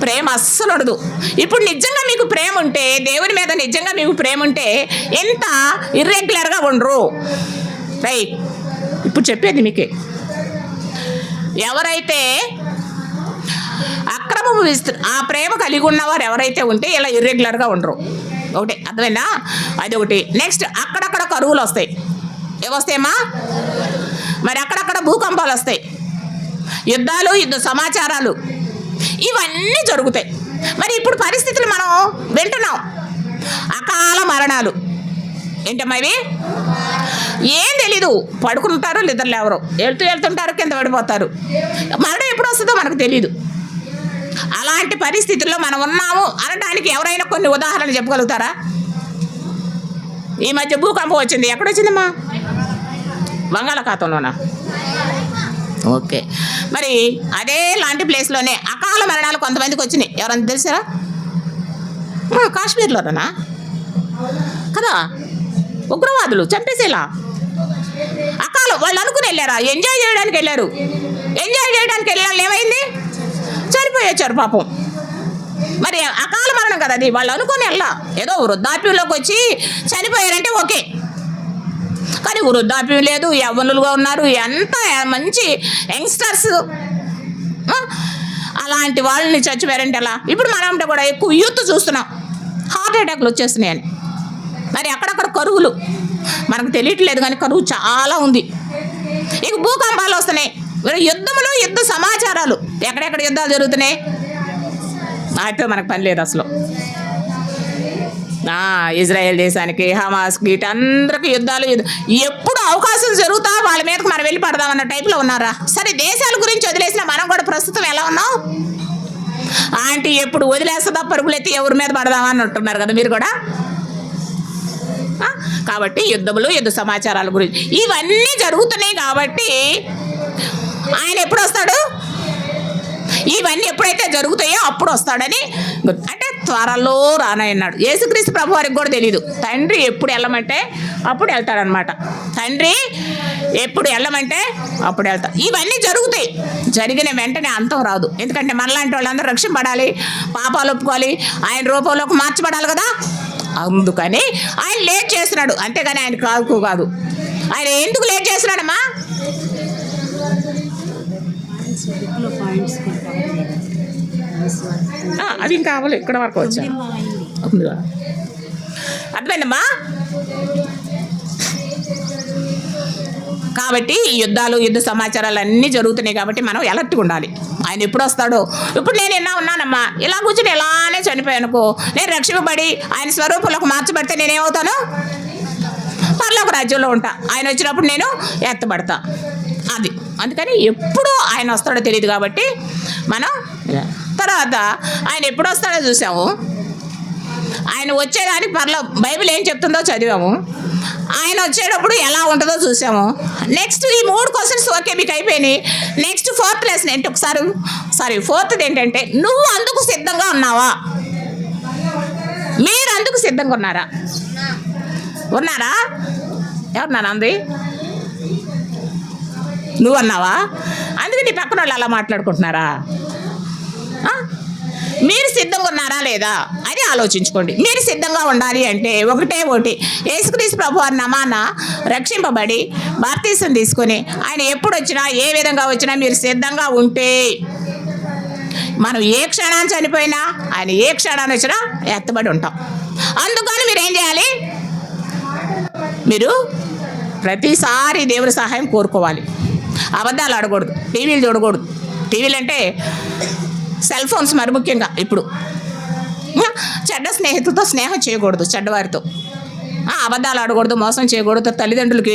ప్రేమ అస్సలు ఉండదు. ఇప్పుడు నిజంగా మీకు ప్రేమ ఉంటే, దేవుని మీద నిజంగా మీకు ప్రేమ ఉంటే ఎంత ఇర్రెగ్యులర్గా ఉండరు. రైట్, ఇప్పుడు చెప్పేది మీకే. ఎవరైతే అక్రమము ఆ ప్రేమ కలిగి ఉన్నవారు ఎవరైతే ఉంటే ఇలా ఇర్రెగ్యులర్గా ఉండరు. ఒకటి అర్థమైందా? అది ఒకటి. నెక్స్ట్, అక్కడక్కడ కరువులు వస్తాయి. ఏవొస్తాయమ్మా? మరి అక్కడక్కడ భూకంపాలు వస్తాయి, యుద్ధాలు, యుద్ధ సమాచారాలు, ఇవన్నీ జరుగుతాయి. మరి ఇప్పుడు పరిస్థితులు మనం వింటున్నాం. అకాల మరణాలు ఏంటమ్మా ఇవి? ఏం తెలీదు. పడుకుంటారు, నిద్రలు ఎవరు వెళ్తుంటారు, కింద పడిపోతారు. మరణం ఎప్పుడు వస్తుందో మనకు తెలీదు. అలాంటి పరిస్థితుల్లో మనం ఉన్నాము అనడానికి ఎవరైనా కొన్ని ఉదాహరణలు చెప్పగలుగుతారా? ఈ మధ్య భూకంపం వచ్చింది. ఎక్కడొచ్చిందమ్మా? బంగాళాఖాతంలోనా? ఓకే, మరి అదే లాంటి ప్లేస్లోనే అకాల మరణాలు కొంతమందికి వచ్చినాయి. ఎవరైనా తెలుసారా? కాశ్మీర్లోనా కదా, ఉగ్రవాదులు చంపేసేలా అకాలం. వాళ్ళు అనుకుని వెళ్ళారా? ఎంజాయ్ చేయడానికి వెళ్ళారు. ఎంజాయ్ చేయడానికి వెళ్ళాలి, ఏమైంది? చనిపోయొచ్చారు పాపం. మరి అకాల మరణం కదా అది. వాళ్ళు అనుకుని వెళ్ళా, ఏదో వృద్ధాప్యంలోకి వచ్చి చనిపోయారంటే ఓకే, కానీ వృద్ధాప్యం లేదు, యవ్వనులుగా ఉన్నారు, ఎంత మంచి యంగ్స్టర్స్, అలాంటి వాళ్ళని చచ్చిపోయారంటే ఎలా? ఇప్పుడు మనం కూడా ఎక్కువ యూత్ చూస్తున్నాం, హార్ట్ అటాక్లు వచ్చేస్తున్నాయని. మరి అక్కడక్కడ కరువులు మనకు తెలియట్లేదు, కానీ కరువు చాలా ఉంది. ఇక భూకంపాలు వస్తున్నాయి, యుద్ధములు, యుద్ధ సమాచారాలు, ఎక్కడెక్కడ యుద్ధాలు జరుగుతున్నాయి. వాటితో మనకు పని లేదు అసలు. ఇజ్రాయెల్ దేశానికి, హమాస్కి, వీటందరికీ యుద్ధాలు. ఎప్పుడు అవకాశం జరుగుతా వాళ్ళ మీదకి మనం వెళ్ళి పడదామన్న టైప్లో ఉన్నారా? సరే, దేశాల గురించి వదిలేసిన మనం కూడా ప్రస్తుతం ఎలా ఉన్నాం? ఆంటీ ఎప్పుడు వదిలేస్తుందా పరుగులు ఎత్తి ఎవరి మీద పడదామని అంటున్నారు కదా మీరు కూడా. కాబట్టి యుద్ధములు, యుద్ధ సమాచారాల గురించి ఇవన్నీ జరుగుతున్నాయి. కాబట్టి ఆయన ఎప్పుడు వస్తాడు? ఇవన్నీ ఎప్పుడైతే జరుగుతాయో అప్పుడు వస్తాడని అంటే త్వరలో రానన్నాడు. యేసుక్రీస్తు ప్రభు వారికి కూడా తెలియదు తండ్రి ఎప్పుడు వెళ్ళమంటే అప్పుడు వెళ్తాడనమాట. తండ్రి ఎప్పుడు వెళ్ళమంటే అప్పుడు వెళ్తాడు. ఇవన్నీ జరుగుతాయి. జరిగిన వెంటనే అంతం రాదు. ఎందుకంటే మనలాంటి వాళ్ళందరూ రక్షింపడాలి, పాపాలు ఒప్పుకోవాలి, ఆయన రూపంలోకి మార్చబడాలి కదా. అందుకని ఆయన లేట్ చేస్తున్నాడు, అంతేగాని ఆయన కాదు. ఆయన ఎందుకు లేట్ చేస్తున్నాడమ్మా? అది ఇంకా కావాలి, ఇక్కడ వరకు వచ్చా అర్థమైందమ్మా. కాబట్టి ఈ యుద్ధ సమాచారాలు అన్నీ జరుగుతున్నాయి కాబట్టి మనం అలర్ట్గా ఉండాలి. ఆయన ఎప్పుడు వస్తాడో. ఇప్పుడు నేను ఎలా ఉన్నానమ్మా, ఇలా కూర్చొని ఎలానే చనిపోయానుకో, నేను రక్షింపబడి ఆయన స్వరూపంలోకి మార్చబడితే నేనేమవుతాను? పరలోక రాజ్యంలో ఉంటా. ఆయన వచ్చినప్పుడు నేను ఎత్తబడతా. అది అందుకని ఎప్పుడు ఆయన వస్తాడో తెలియదు కాబట్టి మనం తర్వాత ఆయన ఎప్పుడు వస్తాడో చూసాము. ఆయన వచ్చేదానికి బైబిల్ ఏం చెప్తుందో చదివాము. ఆయన వచ్చేటప్పుడు ఎలా ఉంటుందో చూసాము. నెక్స్ట్ ఈ 3 క్వశ్చన్స్ ఓకే మీకు అయిపోయినాయి. నెక్స్ట్ ఫోర్త్ లెసన్ ఏంటి ఫోర్త్ది ఏంటంటే, నువ్వు అందుకు సిద్ధంగా ఉన్నావా? మీరు అందుకు సిద్ధంగా ఉన్నారా? ఎవరున్నారా అంది? నువ్వు అన్నావా? అందుకే నీ పక్కన వాళ్ళు అలా మాట్లాడుకుంటున్నారా? మీరు సిద్ధంగా ఉన్నారా లేదా అని ఆలోచించుకోండి. మీరు సిద్ధంగా ఉండాలి అంటే ఒకటి యేసుక్రీస్తు ప్రభువారి నామాన రక్షింపబడి బాప్తీసం తీసుకొని ఆయన ఎప్పుడు వచ్చినా ఏ విధంగా వచ్చినా మీరు సిద్ధంగా ఉంటే మనం ఏ క్షణాన్ని చనిపోయినా ఆయన ఏ క్షణాన్ని వచ్చినా ఎత్తబడి ఉంటాం. అందుకని మీరు ఏం చేయాలి? మీరు ప్రతిసారి దేవుని సహాయం కోరుకోవాలి. అబద్ధాలు ఆడకూడదు, టీవీలు చూడకూడదు. టీవీలు అంటే సెల్ ఫోన్స్ మరి ముఖ్యంగా. ఇప్పుడు చెడ్డ స్నేహితులతో స్నేహం చేయకూడదు, చెడ్డవారితో అబద్ధాలు ఆడకూడదు, మోసం చేయకూడదు, తల్లిదండ్రులకు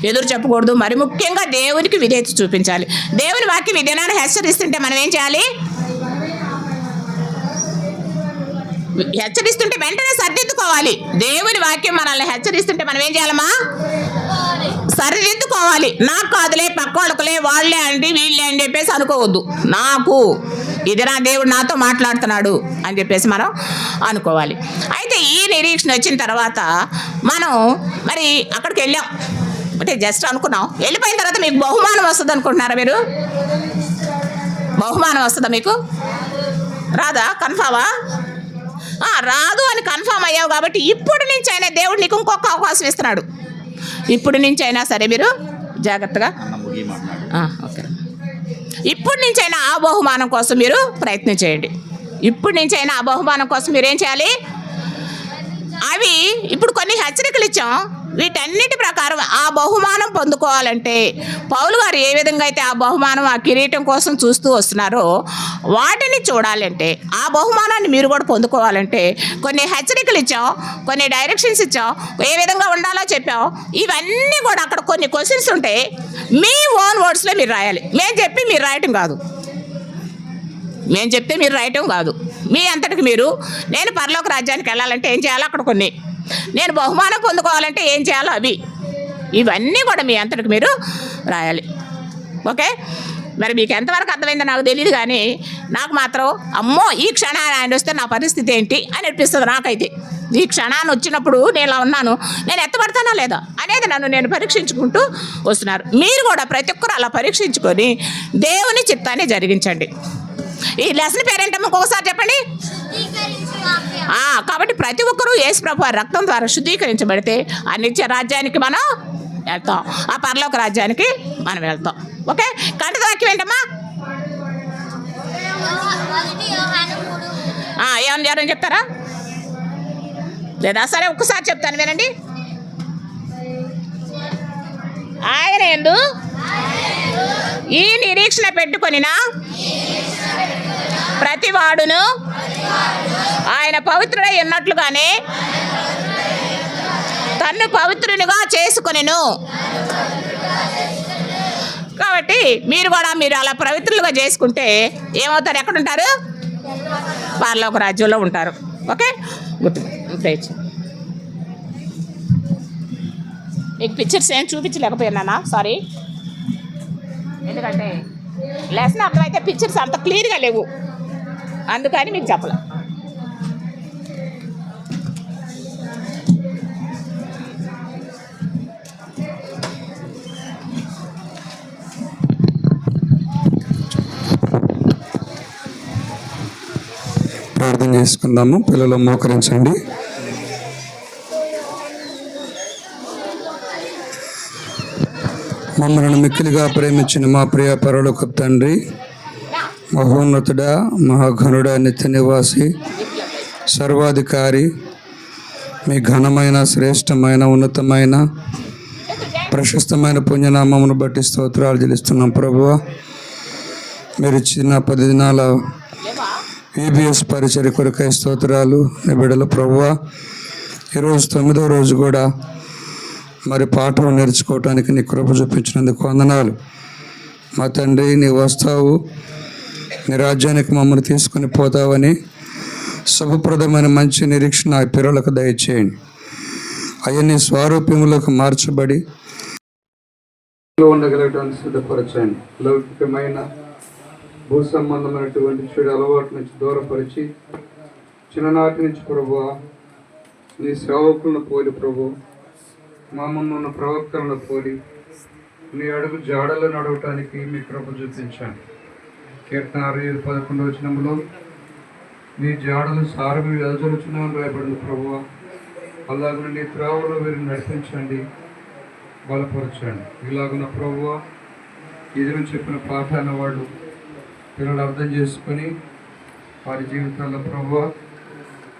ఎదురు చెప్పకూడదు. మరి ముఖ్యంగా దేవునికి విధేయత చూపించాలి. దేవుని వాక్యం విధానాన్ని హెచ్చరిస్తుంటే మనం ఏం చేయాలి? హెచ్చరిస్తుంటే వెంటనే సరిదిద్దుకోవాలి. దేవుని వాక్యం మనల్ని హెచ్చరిస్తుంటే మనం ఏం చేయాలమ్మా? సరిదిద్దుకోవాలి. నాకు కాదులే, పక్కోళ్ళకులే, వాళ్ళే అండి వీళ్ళే అని చెప్పేసి అనుకోవద్దు. నాకు ఇది నా దేవుడు నాతో మాట్లాడుతున్నాడు అని చెప్పేసి మనం అనుకోవాలి. అయితే ఈ నిరీక్షణ వచ్చిన తర్వాత మనం మరి అక్కడికి వెళ్ళాం అంటే జస్ట్ అనుకున్నాం. వెళ్ళిపోయిన తర్వాత మీకు బహుమానం వస్తుంది అనుకుంటున్నారా? మీరు బహుమానం వస్తుందా మీకు? రాదా? కన్ఫామా? రాదు అని కన్ఫామ్ అయ్యావు కాబట్టి ఇప్పుడు నుంచి అయినా దేవుడు నీకు ఇంకొక అవకాశం ఇస్తున్నాడు. ఇప్పుడు నుంచి అయినా సరే మీరు జాగ్రత్తగా ఓకే, ఇప్పటి నుంచైనా ఆ బహుమానం కోసం మీరు ప్రయత్నం చేయండి. ఇప్పటి నుంచైనా ఆ బహుమానం కోసం మీరు ఏం చేయాలి? అవి ఇప్పుడు కొన్ని హెచ్చరికలు ఇచ్చాం. వీటన్నిటి ప్రకారం ఆ బహుమానం పొందుకోవాలంటే పౌలు గారు ఏ విధంగా అయితే ఆ బహుమానం, ఆ కిరీటం కోసం చూస్తూ వస్తున్నారో వాటిని చూడాలంటే, ఆ బహుమానాన్ని మీరు కూడా పొందుకోవాలంటే కొన్ని హెచ్చరికలు ఇచ్చాం, కొన్ని డైరెక్షన్స్ ఇచ్చాం, ఏ విధంగా ఉండాలో చెప్పాం. ఇవన్నీ కూడా అక్కడ కొన్ని క్వశ్చన్స్ ఉంటాయి. మీ ఓన్ వర్డ్స్లో మీరు రాయాలి. మేము చెప్పి మీరు రాయటం కాదు, మేము చెప్తే మీరు రాయటం కాదు. మీ అంతటికి మీరు, నేను పరలోక రాజ్యానికి వెళ్ళాలంటే ఏం చేయాలో అక్కడ కొన్ని, నేను బహుమానం పొందుకోవాలంటే ఏం చేయాలో అవి, ఇవన్నీ కూడా మీ అంతటికి మీరు రాయాలి. ఓకే, మరి మీకు ఎంతవరకు అర్థమైందో నాకు తెలియదు, కానీ నాకు మాత్రం అమ్మో ఈ క్షణాన్ని ఆయన వస్తే నా పరిస్థితి ఏంటి అని అనిపిస్తుంది. నాకైతే ఈ క్షణాన్ని వచ్చినప్పుడు నేను ఇలా ఉన్నాను, నేను ఎత్తబడతానా లేదా అనేది నేను పరీక్షించుకుంటూ వస్తున్నారు. మీరు కూడా ప్రతి ఒక్కరు అలా పరీక్షించుకొని దేవుని చిత్తాన్ని జరిగించండి. ఈ లెసన్ పేరేంటమ్మా ఇంకొకసారి చెప్పండి. కాబట్టి ప్రతి ఒక్కరూ యేసు ప్రభువు రక్తం ద్వారా శుద్ధీకరించబడితే ఆ నిత్య రాజ్యానికి మనం వెళ్తాం, ఆ పరలోక రాజ్యానికి మనం వెళ్తాం. ఓకే, కంటి వాక్యం ఏంటమ్మా? ఏమని చెప్తారా లేదా? సరే ఒక్కసారి చెప్తాను వినండి. ఆయన యందు ఈ నిరీక్షణ పెట్టుకొనినా ప్రతివాడును ఆయన పవిత్రుడై ఉన్నట్లుగానే తన్ను పవిత్రునిగా చేసుకొనెను. కాబట్టి మీరు అలా పవిత్రులుగా చేసుకుంటే ఏమవుతారు? ఎక్కడుంటారు? పరలోక రాజ్యంలో ఉంటారు. ఓకే, గుర్తు మీకు పిక్చర్స్ ఏం చూపించలేకపోయినా సారీ, ఎందుకంటే లెసన్ అర్థమైతే పిక్చర్స్ అంత క్లియర్గా లేవు, అందుకని మీకు చెప్పలే. ప్రార్థన చేసుకుందాము. పిల్లలు మోకరించండి. మమ్మల్ని మిక్కిలిగా ప్రేమించిన మా ప్రియ పరలోకపు తండ్రి, మహోన్నతుడా, మహాఘనుడా, నిత్య నివాసి, సర్వాధికారి, మీ ఘనమైన, శ్రేష్టమైన, ఉన్నతమైన, ప్రశస్తమైన పుణ్యనామమును బట్టి స్తోత్రాలు చెల్లిస్తున్నాం ప్రభువా. మీరు ఇచ్చిన 10 దినాల ఈబీఎస్ పరిచర్య కొరకై స్తోత్రాలు. నీ బిడ్డలు ప్రభువా, ఈరోజు 9వ రోజు కూడా మరి పాఠం నేర్చుకోవటానికి నీ కృప చూపించినందుకు వందనాలు. మా తండ్రి, నీ వస్తావు, నీ రాజ్యానికి మమ్మల్ని తీసుకుని పోతావని శుభప్రదమైన మంచి నిరీక్షణ ఆ పిల్లలకు దయచేయండి. అవన్నీ స్వారూప్యములకు మార్చబడి ఉండగలగడానికి సిద్ధపరచండి. లౌకికమైన భూ సంబంధమైనటువంటి చెడు అలవాటు నుంచి దూరపరిచి చిన్ననాటి నుంచి ప్రభువా నీ సేవకులను పోలి ప్రభు మా ముందు ఉన్న ప్రవక్తలను పోలి నీ అడుగు జాడలు నడవటానికి మీ కృప చూపించండి. కీర్తన 6:11 వచనంలో నీ జాడలు సారమి వెదజరుచున్నామని రాయబడింది ప్రభువా. అలాగే నీ త్రావులో వీరిని నడిపించండి, బలపరచండి. ఇలాగున్న ప్రభువా, ఎదురు చెప్పిన పాఠాన్ని వాళ్ళు పిల్లలు అర్థం చేసుకొని వారి జీవితాల్లో ప్రభువా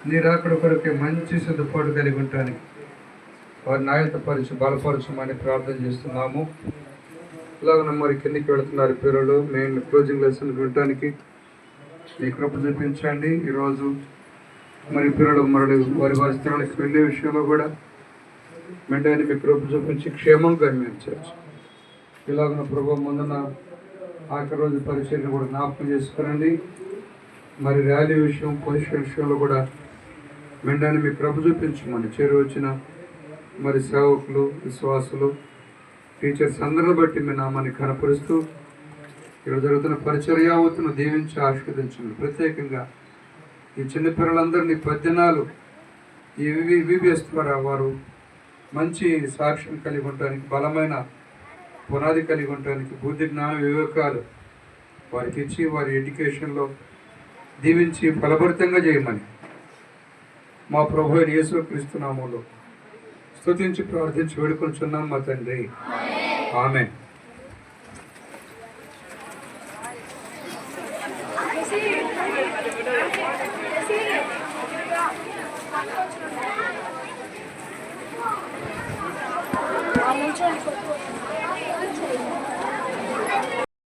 నీ రాకడ కొరకే మంచి సిద్ధపాటు కలిగి ఉండటానికి వారిని ఆయుధపరిచి బలపరచమని ప్రార్థన చేస్తున్నాము. ఇలాగ మరి కిందికి వెళుతున్నారు పిల్లలు. మేము క్లోజింగ్ లెసన్ వినటానికి మీ కృప చూపించండి. ఈరోజు మరి పిల్లలు మరలి వారి వారి స్థలానికి వెళ్ళే విషయంలో కూడా మెండని మీ కృప చూపించి క్షేమంగా గమనించవచ్చు. ఇలాగ ప్రభు ముందున ఆఖరి రోజు పరిచయం కూడా జ్ఞాపకం చేసుకునండి. మరి ర్యాలీ విషయం, పొజిషన్ విషయంలో కూడా మెండని మీ కృప చూపించమని చేరువచ్చిన మరి సేవకులు, విశ్వాసులు, టీచర్స్ అందరిని బట్టి మీ నామాన్ని కనపరుస్తూ ఇక్కడ జరుగుతున్న పరిచర్యావతును దీవించి ఆశీర్వదించండి. ప్రత్యేకంగా ఈ చిన్నపిల్లలందరినీ 10 దినాలు ఈ విబిఎస్ ద్వారా వారు మంచి సాక్ష్యం కలిగి ఉండటానికి, బలమైన పునాది కలిగి ఉండటానికి, బుద్ధి జ్ఞాన వివేకాలు వారికి ఇచ్చి వారి ఎడ్యుకేషన్లో దీవించి ఫలభరితంగా చేయమని మా ప్రభు అయిన యేసుక్రీస్తు నామములో స్తుతించి ప్రార్థించి వేడుకొంచున్నాం మా తండ్రి. ఆమేన్. ఆ